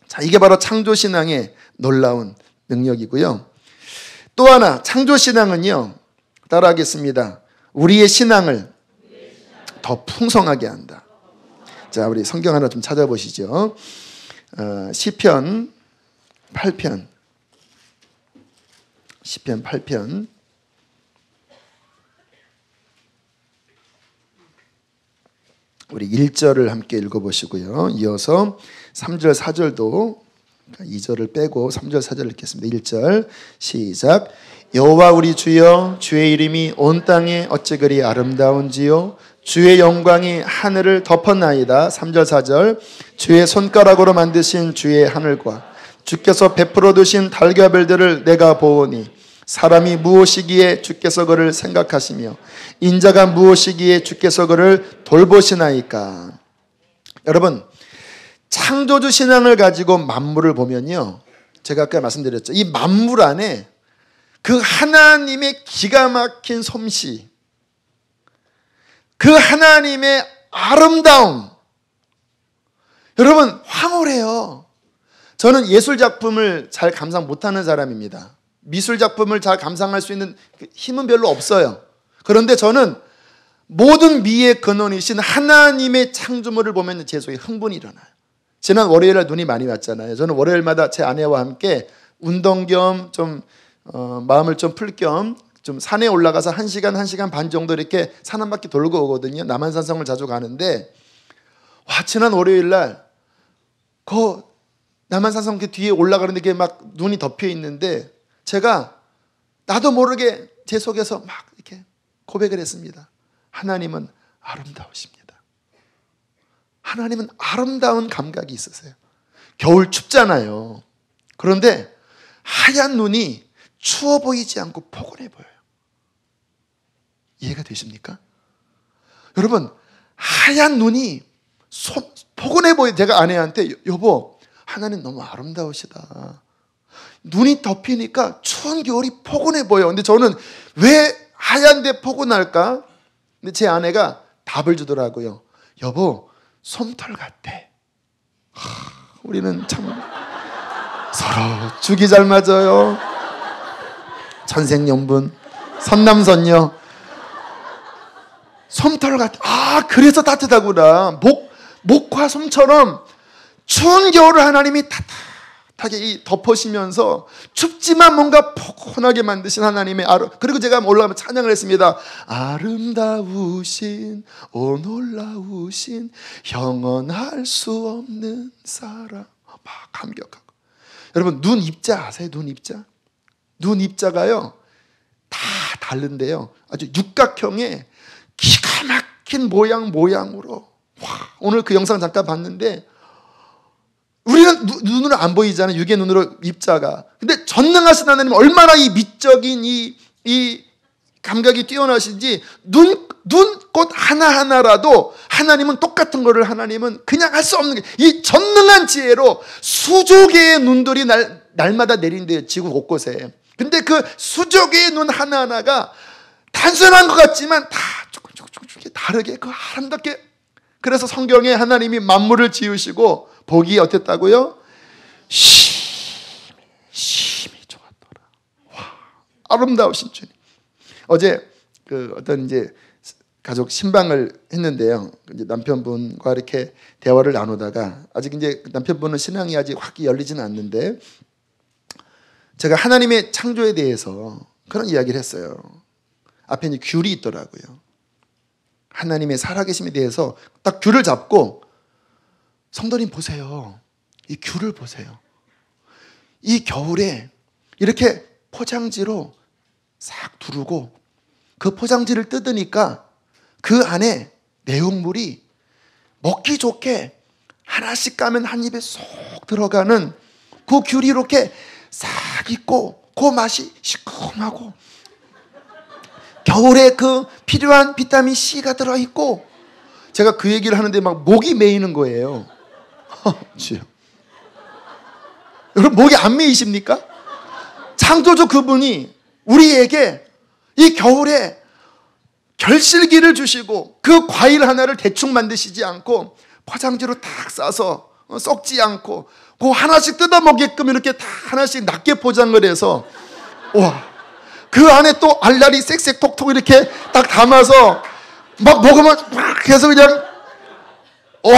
자, 이게 바로 창조신앙의 놀라운 능력이고요. 또 하나, 창조신앙은요, 따라하겠습니다. 우리의 신앙을 더 풍성하게 한다. 자, 우리 성경 하나 좀 찾아보시죠. 시편 8편. 시편 8편. 우리 1절을 함께 읽어보시고요. 이어서 3절, 4절도 2절을 빼고 3절, 4절을 읽겠습니다. 1절 시작. 여호와 우리 주여, 주의 이름이 온 땅에 어찌 그리 아름다운지요. 주의 영광이 하늘을 덮었나이다. 3절, 4절. 주의 손가락으로 만드신 주의 하늘과 주께서 베풀어 두신 달걀들을 내가 보오니 사람이 무엇이기에 주께서 그를 생각하시며 인자가 무엇이기에 주께서 그를 돌보시나이까. 여러분, 창조주 신앙을 가지고 만물을 보면요, 제가 아까 말씀드렸죠. 이 만물 안에 그 하나님의 기가 막힌 솜씨, 그 하나님의 아름다움, 여러분 황홀해요. 저는 예술 작품을 잘 감상 못하는 사람입니다. 미술 작품을 잘 감상할 수 있는 힘은 별로 없어요. 그런데 저는 모든 미의 근원이신 하나님의 창조물을 보면 제 속에 흥분이 일어나요. 지난 월요일날 눈이 많이 왔잖아요. 저는 월요일마다 제 아내와 함께 운동 겸 좀 마음을 좀 풀 겸 좀 산에 올라가서 1시간, 1시간 반 정도 이렇게 산 한 바퀴 돌고 오거든요. 남한산성을 자주 가는데 와, 지난 월요일날 그 남한산성 그 뒤에 올라가는데 이게 막 눈이 덮여 있는데 제가 나도 모르게 제 속에서 막 이렇게 고백을 했습니다. 하나님은 아름다우십니다. 하나님은 아름다운 감각이 있으세요. 겨울 춥잖아요. 그런데 하얀 눈이 추워 보이지 않고 포근해 보여요. 이해가 되십니까? 여러분, 하얀 눈이 포근해 보여요. 제가 아내한테 여보, 하나님 너무 아름다우시다. 눈이 덮이니까 추운 겨울이 포근해 보여. 근데 저는 왜 하얀데 포근할까? 근데 제 아내가 답을 주더라고요. 여보, 솜털 같아. 우리는 참 서로 죽이 잘 맞아요. 천생연분, 선남선녀. 솜털 같아. 아, 그래서 따뜻하구나. 목화 솜처럼 추운 겨울을 하나님이 따뜻하게 덮으시면서 춥지만 뭔가 포근하게 만드신 하나님의 그리고 제가 올라가면 찬양을 했습니다. 아름다우신 오 놀라우신 영원할 수 없는 사랑. 막 감격하고. 여러분, 눈 입자 아세요? 눈 입자? 눈 입자가요 다 다른데요, 아주 육각형의 기가 막힌 모양으로. 와, 오늘 그 영상 잠깐 봤는데 우리는 눈으로 안 보이잖아요. 육의 눈으로 입자가. 근데 전능하신 하나님 얼마나 이 미적인 이 감각이 뛰어나신지 눈꽃 하나하나라도 하나님은 똑같은 거를 하나님은 그냥 할 수 없는 게 이 전능한 지혜로 수조 개의 눈들이 날마다 내린대요. 지구 곳곳에. 근데 그 수조 개의 눈 하나하나가 단순한 것 같지만 다 조금 다르게 그 아름답게. 그래서 성경에 하나님이 만물을 지으시고 보기 어땠다고요? 심히 좋았더라. 와, 아름다우신 주님. 어제 그 어떤 이제 가족 신방을 했는데요. 이제 남편분과 이렇게 대화를 나누다가 아직 이제 남편분은 신앙이 아직 확 열리지는 않는데 제가 하나님의 창조에 대해서 그런 이야기를 했어요. 앞에 이제 귤이 있더라고요. 하나님의 살아계심에 대해서 딱 귤을 잡고 성도님 보세요. 이 귤을 보세요. 이 겨울에 이렇게 포장지로 싹 두르고 그 포장지를 뜯으니까 그 안에 내용물이 먹기 좋게 하나씩 까면 한 입에 쏙 들어가는 그 귤이 이렇게 싹 있고 그 맛이 시큼하고 겨울에 그 필요한 비타민 C가 들어있고 제가 그 얘기를 하는데 막 목이 메이는 거예요. 주여. 여러분 목이 안 메이십니까? 창조주 그분이 우리에게 이 겨울에 결실기를 주시고 그 과일 하나를 대충 만드시지 않고 포장지로 탁 싸서 썩지 않고 그 하나씩 뜯어 먹게끔 이렇게 다 하나씩 낮게 포장을 해서 와, 그 안에 또 알알이 쌕쌕톡톡 이렇게 딱 담아서 막 먹으면 막 해서 그냥 와,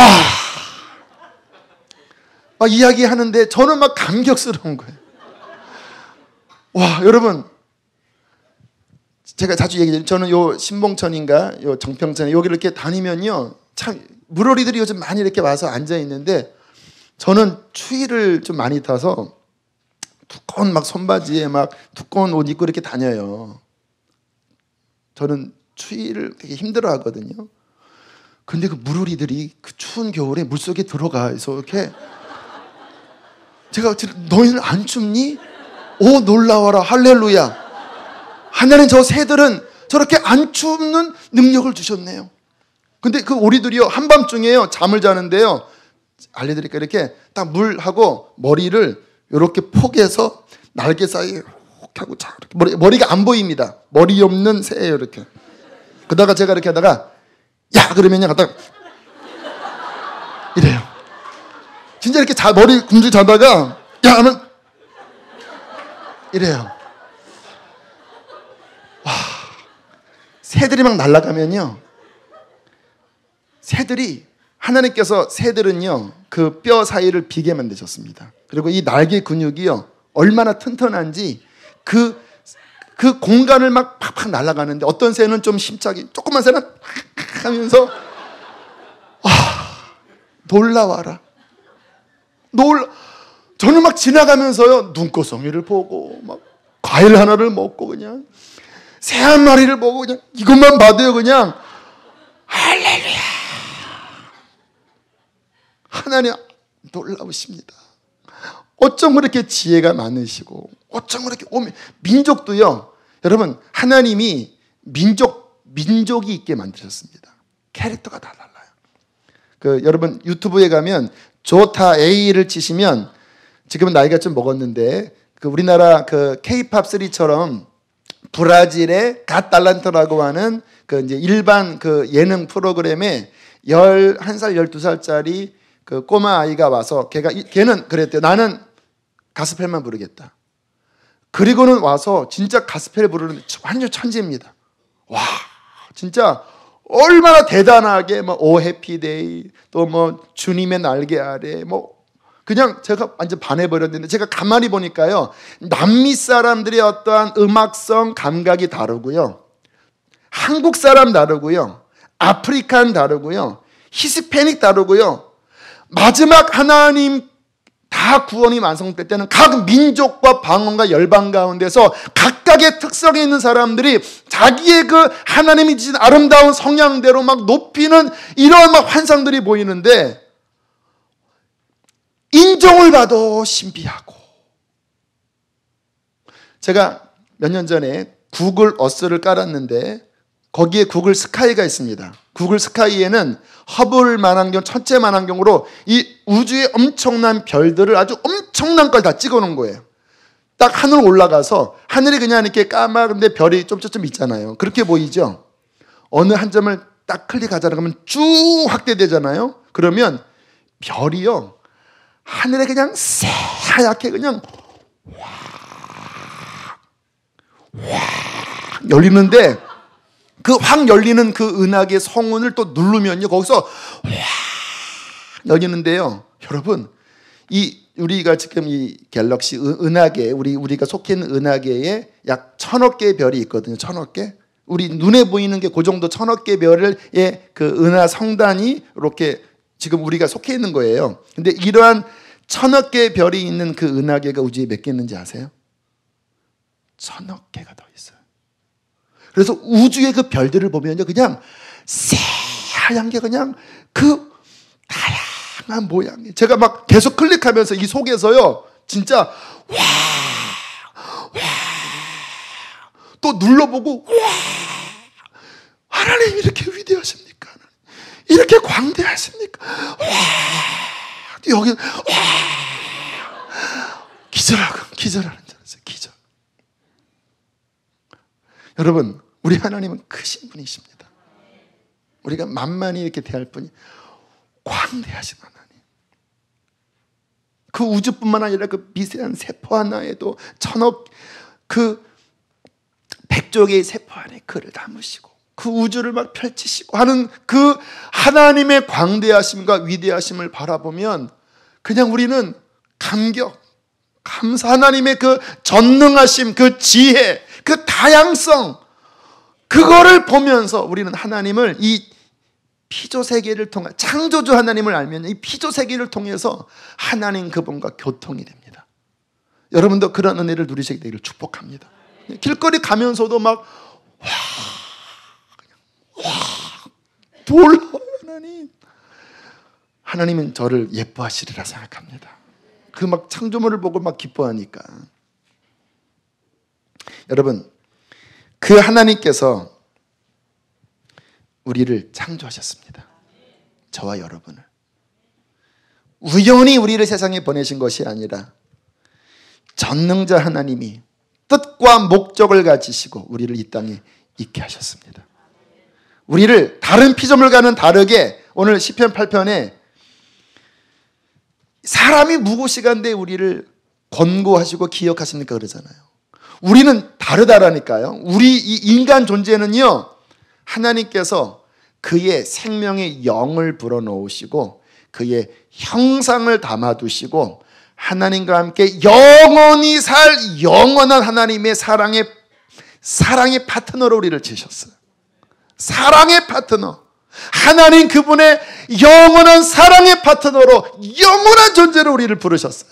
막 이야기하는데 저는 막 감격스러운 거예요. 와, 여러분 제가 자주 얘기해요. 저는 요 신봉천인가 요 정평천에 여기 이렇게 다니면요 참 물오리들이 요즘 많이 이렇게 와서 앉아 있는데 저는 추위를 좀 많이 타서 두꺼운 막 손바지에 막 두꺼운 옷 입고 이렇게 다녀요. 저는 추위를 되게 힘들어 하거든요. 근데 그 물오리들이 그 추운 겨울에 물속에 들어가서 이렇게 제가 너희는 안 춥니? 오 놀라워라 할렐루야. 하나님 저 새들은 저렇게 안 춥는 능력을 주셨네요. 근데 그 오리들이요 한밤중에요 잠을 자는데요 알려드릴까 이렇게 딱 물하고 머리를 이렇게 포개서 날개 사이에 하고 머리가 안 보입니다. 머리 없는 새예요 이렇게. 그러다가 제가 이렇게 하다가 야 그러면요 갖다 이래요. 진짜 이렇게 머리 굶주 자다가 야 하면 이래요. 와, 새들이 막 날아가면요, 하나님께서 새들은요 그 뼈 사이를 비게 만드셨습니다. 그리고 이 날개 근육이요 얼마나 튼튼한지 그 공간을 막 팍팍 날아가는데, 어떤 새는 좀 심차게, 조그만 새는 하면서 놀라워라. 저는 막 지나가면서요 눈꽃송이를 보고 막 과일 하나를 먹고 그냥 새 한 마리를 보고 그냥 이것만 봐도요 그냥 할렐루야. 하나님 놀라우십니다. 어쩜 그렇게 지혜가 많으시고, 어쩜 그렇게 민족도요, 여러분 하나님이 민족이 있게 만드셨습니다. 캐릭터가 다 달라요. 여러분 유튜브에 가면 조타 A를 치시면, 지금은 나이가 좀 먹었는데 우리나라 K-팝 3처럼 브라질의 갓 달란트라고 하는 이제 일반 예능 프로그램에 11살, 12살짜리 꼬마 아이가 와서 걔는 그랬대요. 나는 가스펠만 부르겠다. 그리고는 와서 진짜 가스펠 부르는데 완전 천재입니다. 와, 진짜 얼마나 대단하게 오 해피데이, 또 주님의 날개 아래, 그냥 제가 완전 반해버렸는데, 제가 가만히 보니까요 남미 사람들의 어떠한 음악성 감각이 다르고요, 한국 사람 다르고요, 아프리칸 다르고요, 히스패닉 다르고요, 마지막 하나님 다 구원이 완성될 때는 각 민족과 방언과 열방 가운데서 각각의 특성에 있는 사람들이 자기의 하나님이 주신 아름다운 성향대로 막 높이는 이런 환상들이 보이는데, 인종을 봐도 신비하고. 제가 몇 년 전에 구글 어스를 깔았는데 거기에 구글 스카이가 있습니다. 구글 스카이에는 허블 만환경, 첫째 만환경으로 이 우주의 엄청난 별들을 아주 엄청난 걸 다 찍어놓은 거예요. 딱 하늘 올라가서 하늘이 그냥 이렇게 까마근데 별이 좀 있잖아요. 그렇게 보이죠? 어느 한 점을 딱 클릭하자 그러면 쭉 확대되잖아요. 그러면 별이요 하늘에 그냥 새하얗게 그냥 확 열리는데, 확 열리는 은하계 성운을 또 누르면요 거기서 확 열리는데요. 여러분, 우리가 지금 이 갤럭시 은하계, 우리가 속해 있는 은하계에 약 1000억 개의 별이 있거든요. 1000억 개. 우리 눈에 보이는 게 그 정도 1000억 개 별의 은하 성단이 이렇게 지금 우리가 속해 있는 거예요. 근데 이러한 1000억 개의 별이 있는 은하계가 우주에 몇 개 있는지 아세요? 1000억 개가 더 있어요. 그래서 우주의 별들을 보면요 그냥 새하얀 게 그냥 다양한 모양이, 제가 막 계속 클릭하면서 이 속에서요 진짜 또 눌러보고 하나님 이렇게 위대하십니까? 이렇게 광대하십니까? 여기 기절하는 줄 알았어요. 기절. 여러분, 우리 하나님은 크신 분이십니다. 우리가 만만히 이렇게 대할 뿐이 광대하신 하나님. 그 우주뿐만 아니라 미세한 세포 하나에도 1000억 100조 세포 안에 그를 담으시고 우주를 막 펼치시고 하는 하나님의 광대하심과 위대하심을 바라보면 그냥 우리는 감사, 하나님의 전능하심, 지혜, 다양성, 그거를 보면서 우리는 하나님을 이 피조세계를 통해, 창조주 하나님을 알면 이 피조세계를 통해서 하나님 그분과 교통이 됩니다. 여러분도 그런 은혜를 누리시게 되기를 축복합니다. 길거리 가면서도 막 놀라워요. 하나님은 저를 예뻐하시리라 생각합니다. 창조물을 보고 막 기뻐하니까. 여러분, 하나님께서 우리를 창조하셨습니다. 저와 여러분을. 우연히 우리를 세상에 보내신 것이 아니라 전능자 하나님이 뜻과 목적을 가지시고 우리를 이 땅에 있게 하셨습니다. 우리를 다른 피조물과는 다르게 오늘 시편 8편에 사람이 무고시간대 우리를 권고하시고 기억하십니까 그러잖아요. 우리는 다르다라니까요. 우리 이 인간 존재는요, 하나님께서 그의 생명의 영을 불어넣으시고 그의 형상을 담아두시고 하나님과 함께 영원히 살 영원한 하나님의 사랑의 파트너로 우리를 지으셨어요. 사랑의 파트너. 하나님 그분의 영원한 사랑의 파트너로 영원한 존재로 우리를 부르셨어요.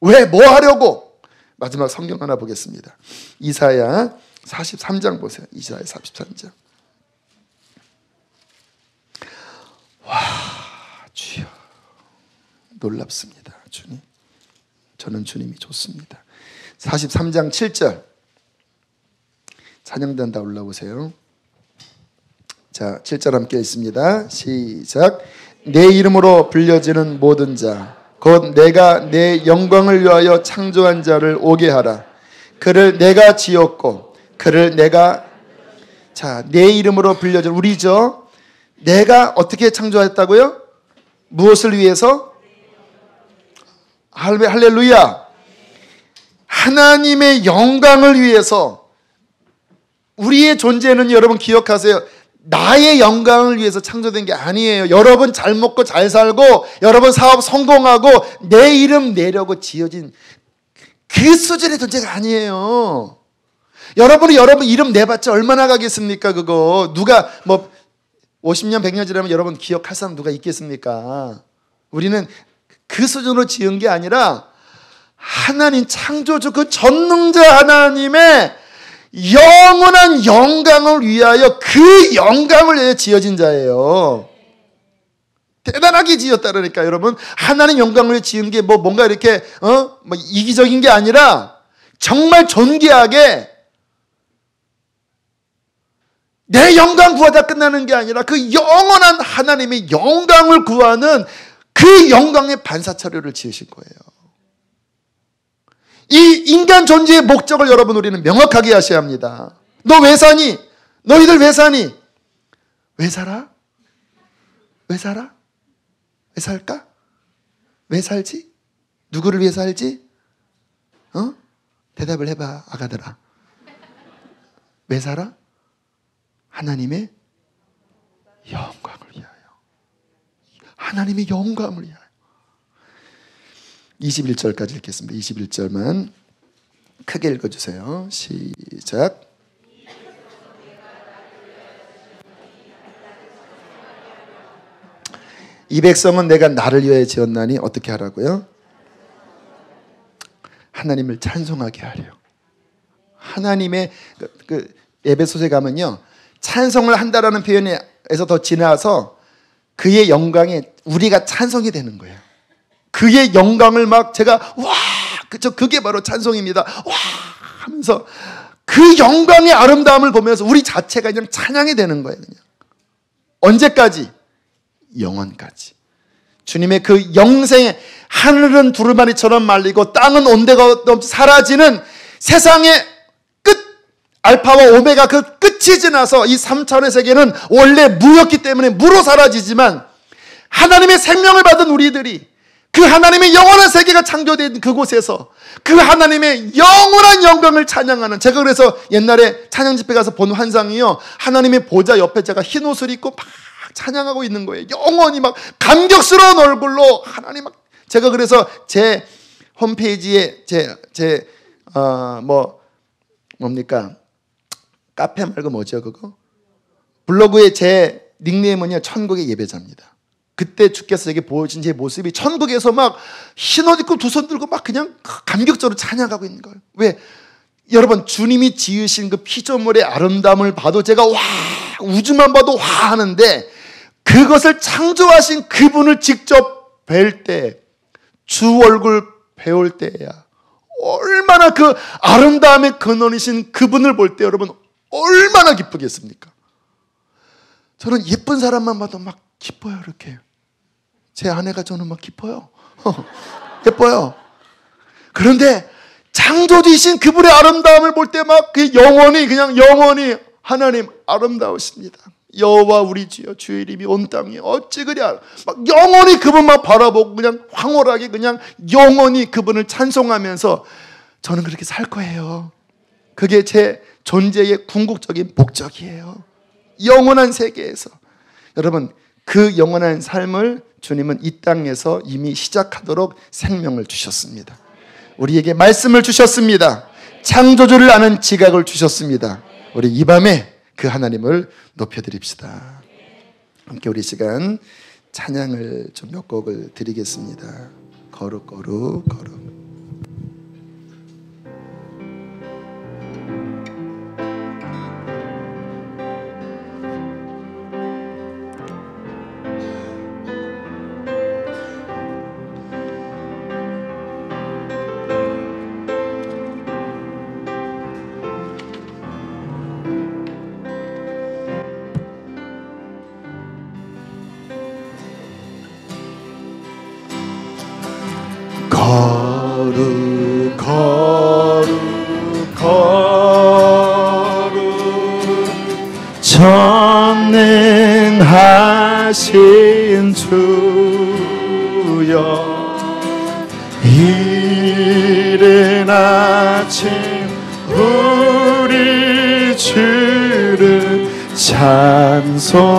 왜? 뭐 하려고? 마지막 성경 하나 보겠습니다. 이사야 43장 보세요. 이사야 43장. 와, 주여, 놀랍습니다. 주님, 저는 주님이 좋습니다. 43장 7절. 찬양단 다 올라오세요. 자, 7절 함께 있습니다. 시작. 내 이름으로 불려지는 모든 자, 곧 내가 내 영광을 위하여 창조한 자를 오게 하라. 그를 내가 지었고 그를 내가, 자, 내 이름으로 불려진, 우리죠. 내가 어떻게 창조했다고요? 무엇을 위해서? 할렐루야. 하나님의 영광을 위해서. 우리의 존재는 여러분 기억하세요. 나의 영광을 위해서 창조된 게 아니에요. 여러분 잘 먹고 잘 살고 여러분 사업 성공하고 내 이름 내려고 지어진 그 수준의 존재가 아니에요. 여러분이 여러분 이름 내봤자 얼마나 가겠습니까? 그거 누가 뭐 50년 100년 지나면 여러분 기억할 사람 누가 있겠습니까? 우리는 그 수준으로 지은 게 아니라 하나님 창조주 그 전능자 하나님의 영원한 영광을 위하여, 그 영광을 위해 지어진 자예요. 대단하게 지었다니까 여러분. 하나님 영광을 위해 지은 게 뭔가 이렇게 뭐 이기적인 게 아니라 정말 존귀하게 내 영광 구하다 끝나는 게 아니라 그 영원한 하나님의 영광을 구하는 그 영광의 반사차례를 지으신 거예요. 이 인간 존재의 목적을 여러분 우리는 명확하게 하셔야 합니다. 너 왜 사니? 너희들 왜 사니? 왜 살아? 왜 살아? 왜 살까? 왜 살지? 누구를 위해 살지? 대답을 해봐, 아가들아. 왜 살아? 하나님의 영광을 위하여. 하나님의 영광을 위하여. 21절까지 읽겠습니다. 21절만 크게 읽어주세요. 시작. 이 백성은 내가 나를 위하여 지었나니 어떻게 하라고요? 하나님을 찬송하게 하려. 하나님의 그 에베소서에 가면요, 찬송을 한다라는 표현에서 더 지나서 그의 영광에 우리가 찬송이 되는 거예요. 그의 영광을 막 제가 와, 그죠? 그게 바로 찬송입니다. 와 하면서 그 영광의 아름다움을 보면서 우리 자체가 그냥 찬양이 되는 거예요. 그냥. 언제까지? 영원까지. 주님의 그 영생의, 하늘은 두루마리처럼 말리고 땅은 온데가 없이 사라지는 세상의 끝, 알파와 오메가 그 끝이 지나서 이 3차원의 세계는 원래 무였기 때문에 무로 사라지지만 하나님의 생명을 받은 우리들이 그 하나님의 영원한 세계가 창조된 그곳에서 그 하나님의 영원한 영광을 찬양하는, 제가 그래서 옛날에 찬양 집회 가서 본 환상이요, 하나님의 보좌 옆에 제가 흰 옷을 입고 막 찬양하고 있는 거예요. 영원히 막 감격스러운 얼굴로 하나님 막. 제가 그래서 제 홈페이지에 뭡니까? 카페 말고 뭐죠 그거? 블로그에 제 닉네임은요, 천국의 예배자입니다. 그때 주께서 제게 보여준 제 모습이 천국에서 막 흰옷 입고 두 손 들고 막 그냥 감격적으로 찬양하고 있는 거예요. 왜? 여러분, 주님이 지으신 그 피조물의 아름다움을 봐도 제가 와, 우주만 봐도 와 하는데, 그것을 창조하신 그분을 직접 뵐 때, 주 얼굴 배울 때야 얼마나 그 아름다움의 근원이신 그분을 볼 때 여러분 얼마나 기쁘겠습니까? 저는 예쁜 사람만 봐도 막 기뻐요. 이렇게 제 아내가 저는 막 기뻐요. 예뻐요. 그런데 창조주이신 그분의 아름다움을 볼 때 막 그 영원히, 그냥 영원히 하나님 아름다우십니다. 여호와 우리 주여 주의 이름이 온 땅에 어찌 그랴 막 영원히 그분만 바라보고 그냥 황홀하게 그냥 영원히 그분을 찬송하면서 저는 그렇게 살 거예요. 그게 제 존재의 궁극적인 목적이에요. 영원한 세계에서. 여러분, 그 영원한 삶을 주님은 이 땅에서 이미 시작하도록 생명을 주셨습니다. 우리에게 말씀을 주셨습니다. 창조주를 아는 지각을 주셨습니다. 우리 이 밤에 그 하나님을 높여드립시다. 함께 우리 시간 찬양을 좀 몇 곡을 드리겠습니다. 거룩 거룩 거룩. 거룩 거룩 거룩 전능하신 주여 이른 아침 우리 주를 찬송합니다.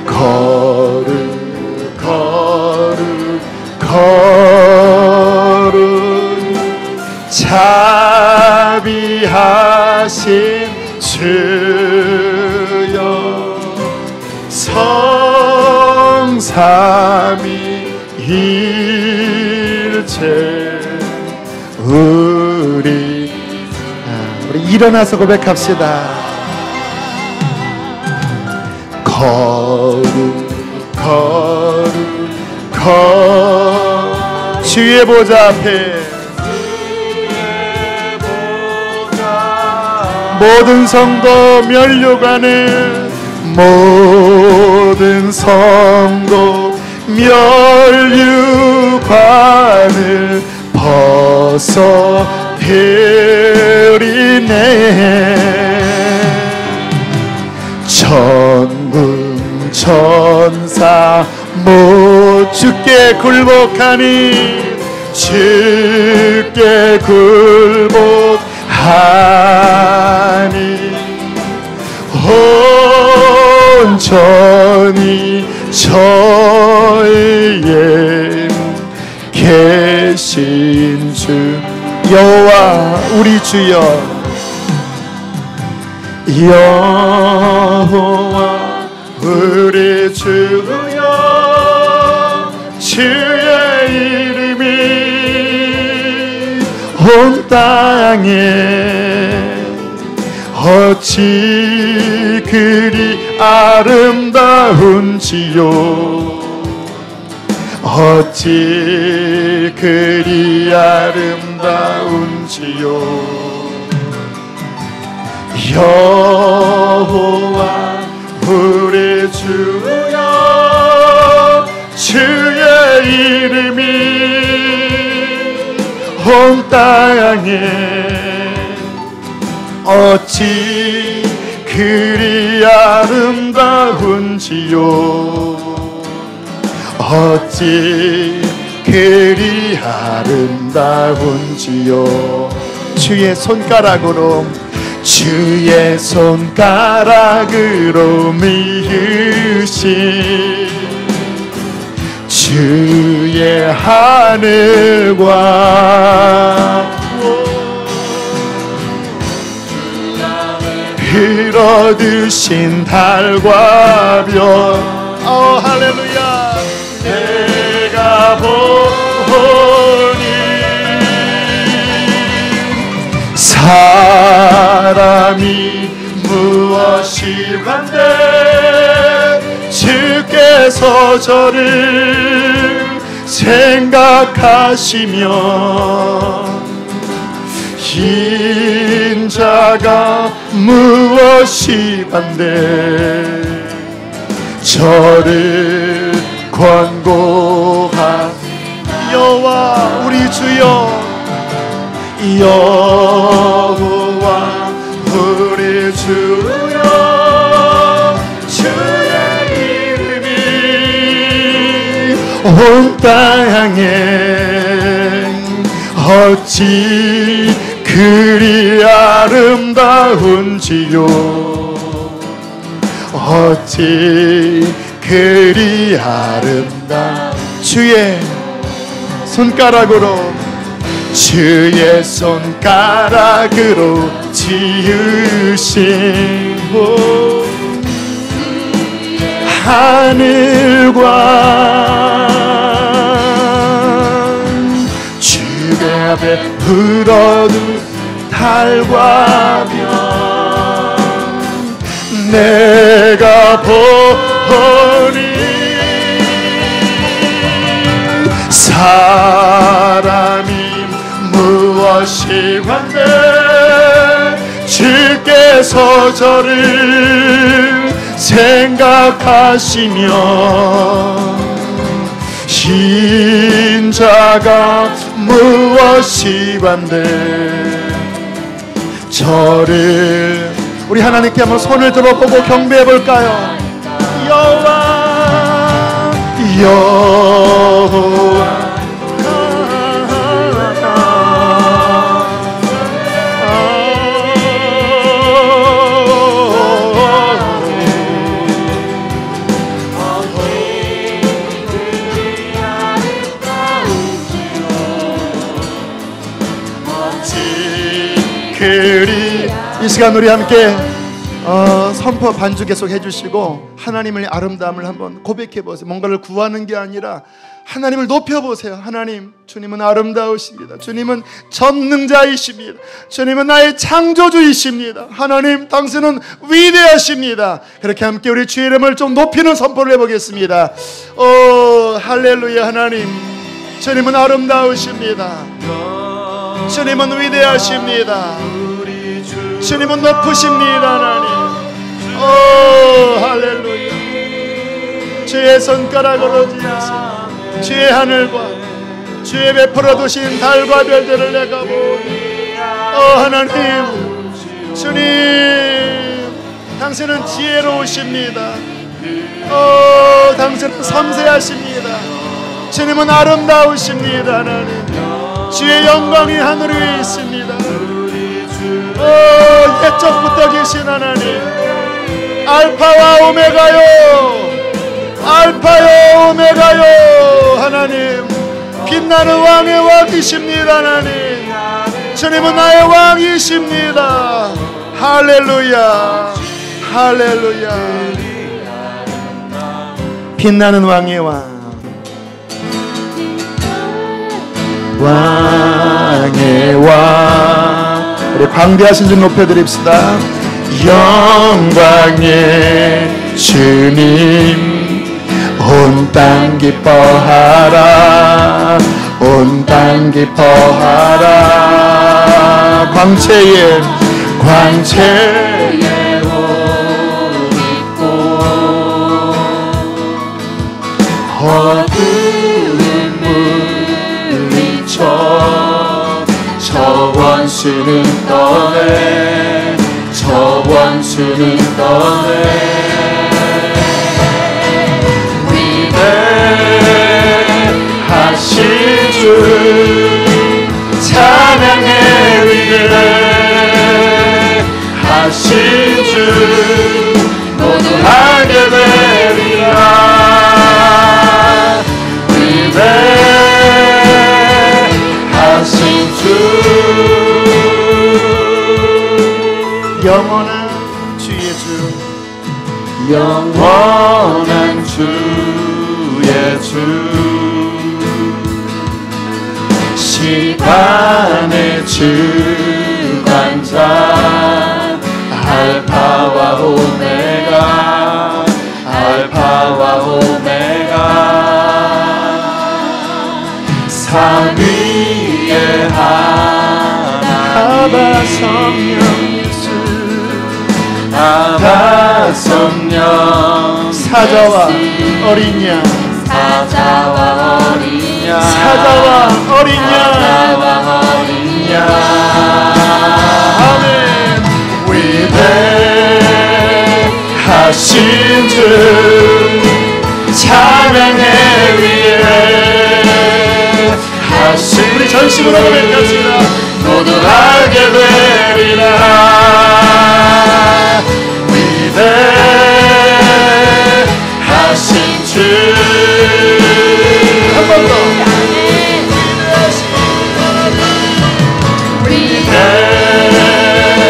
거룩 거룩 거룩 자비하신 주여 성삼위일체 우리 일어나서 고백합시다. 거룩 거룩 거룩 주의 보좌 앞에 모든 성도 면류관을 모든 성도 면류관을 벗어버리네. 천군 천사 못 주께 굴복하니 주께 굴복하니 온전히 저에게 계신 주 여호와 우리 주여 여호와 우리 주여 주의 이름이 온 땅에 어찌 그리 아름다운지요 어찌 그리 아름다운지요 여호와 우리 주여 주의 이름이 온 땅에 어찌 그리 아름다운지요 어찌 그리 아름다운지요 주의 손가락으로 미으신 주의 하늘과 흘러드신 달과 별 할렐루야 내가 보니 사람이 무엇이 관대 주께서 저를 생각하시며 인자가 무엇이 반대 저를 권고한 여호와 우리 주여 여호와 온 땅에 어찌 그리 아름다운지요. 어찌 그리 아름다운 주의 손가락으로 주의 손가락으로 지으신 하늘과 주의 앞에 불어둔 달과 별 내가 보니 사람이 무엇이 관대 주께서 저를 생각하시며 인자가 무엇이 관대 저를 우리 하나님께 한번 손을 들어보고 경배해 볼까요? 여호와 여호와 이 시간 우리 함께 선포 반주 계속 해주시고 하나님의 아름다움을 한번 고백해 보세요. 뭔가를 구하는 게 아니라 하나님을 높여보세요. 하나님, 주님은 아름다우십니다. 주님은 전능자이십니다. 주님은 나의 창조주이십니다. 하나님, 당신은 위대하십니다. 그렇게 함께 우리 주의 이름을 좀 높이는 선포를 해보겠습니다. 오 할렐루야. 하나님, 주님은 아름다우십니다. 주님은 위대하십니다. 주님은 높으십니다. 하나님, 오 할렐루야. 주의 손가락으로 지으신 주의 하늘과 주의 베풀어 두신 달과 별들을 내가 보니 하나님, 주님, 당신은 지혜로우십니다. 당신은 섬세하십니다. 주님은 아름다우십니다. 하나님, 주의 영광이 하늘 위에 있습니다. 옛적부터 계신 하나님, 알파와 오메가요, 알파요 오메가요. 하나님, 빛나는 왕의 왕이십니다. 하나님, 주님은 나의 왕이십니다. 할렐루야, 할렐루야. 빛나는 왕의 왕, 왕의 왕. 우리 광대하신 주 높여드립시다. 영광의 주님, 온 땅 기뻐하라, 온 땅 기뻐하라. 광채에 옷 입고 어두운 물리쳐 저 원수는 떠내, 저 원수는 떠내. 위대하신 주 찬양해, 위대하신 주 모두 하게 되리라. 위대하신 주, 영원한 주의 주, 영원한 주의 주, 시간의 주관자, 알파와 오메가, 알파와 오메가. 삼위의 아바 성령 예수, 아바 성령 사자와 어린 양, 사자와 어린 양, 사자와 어린 양, 아멘. 위대하신 주 찬양의 위에 하신 우리 전심으로 고백합시다. 모두 알게 되리라. 위대하신 주 한 번 더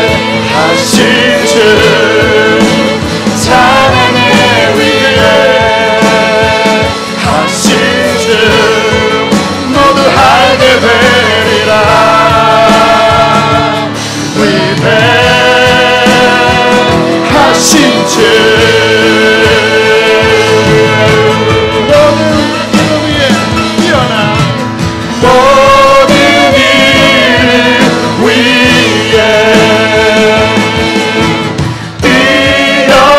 위대하신 주 찬양의 위에 하신 주 모두 알게 되리라. 위대하신 주 모든 일 위에 뛰어나 모든 일 위에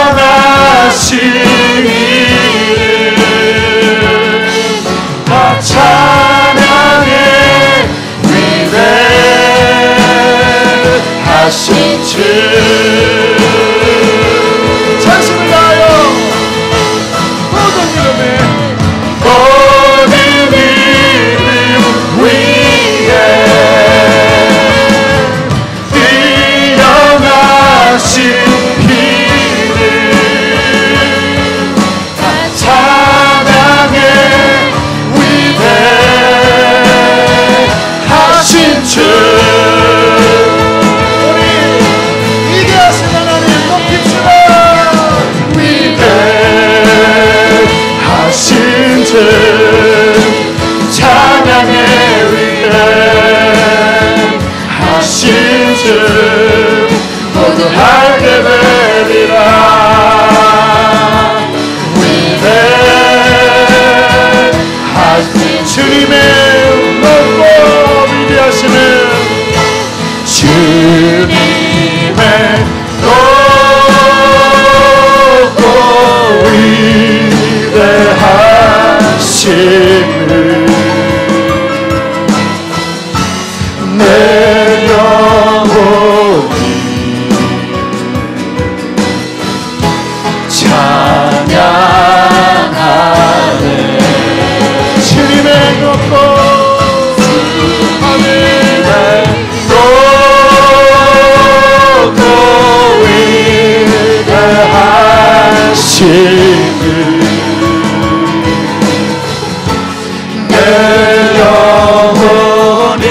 뛰어나신 이를 다 찬양해. 위대하신 주 찬송을 다하여 모든 이름에 모든 이름 위에 뛰어나신 이름 다 찬양해. 위대하신 주 우리 위대하신 하나님 높입시다. 위대하신 주 찬양의 위대하신 주 모두 알게 되리라. 위대하신 주님의 높고 위대하시는 주님의 높고 위대하심을 내 영혼이 찬양하네. 주님의 높고 위대하심을 내 영혼이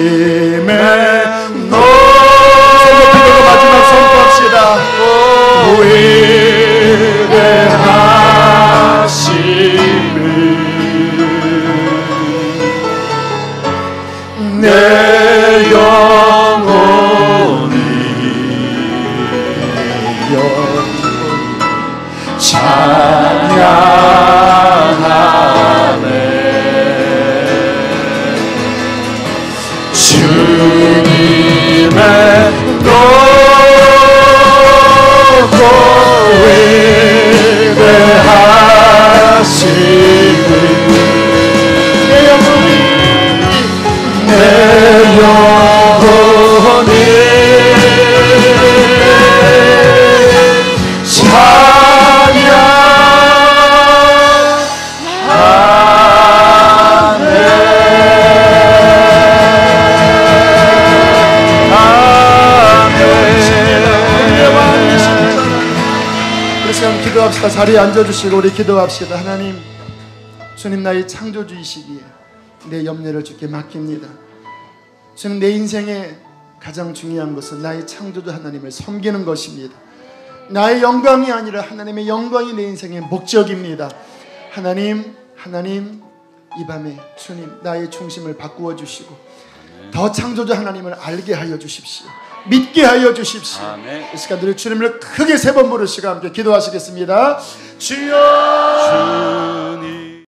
주님의 높이고 마지막 선포합시다. 위대하심을 내 영혼이 찬양하네. 주님의 높고 위대하심을 내 영혼이 기도합시다. 자리에 앉아주시고 우리 기도합시다. 하나님, 주님 나의 창조주이시기에 내 염려를 주께 맡깁니다. 주님, 내 인생에 가장 중요한 것은 나의 창조주 하나님을 섬기는 것입니다. 나의 영광이 아니라 하나님의 영광이 내 인생의 목적입니다. 하나님, 이 밤에 주님 나의 중심을 바꾸어 주시고 더 창조주 하나님을 알게 하여 주십시오. 믿게 하여 주십시오. 아멘. 이 시간 우리 주님을 크게 3번 부르시고 함께 기도하시겠습니다. 주여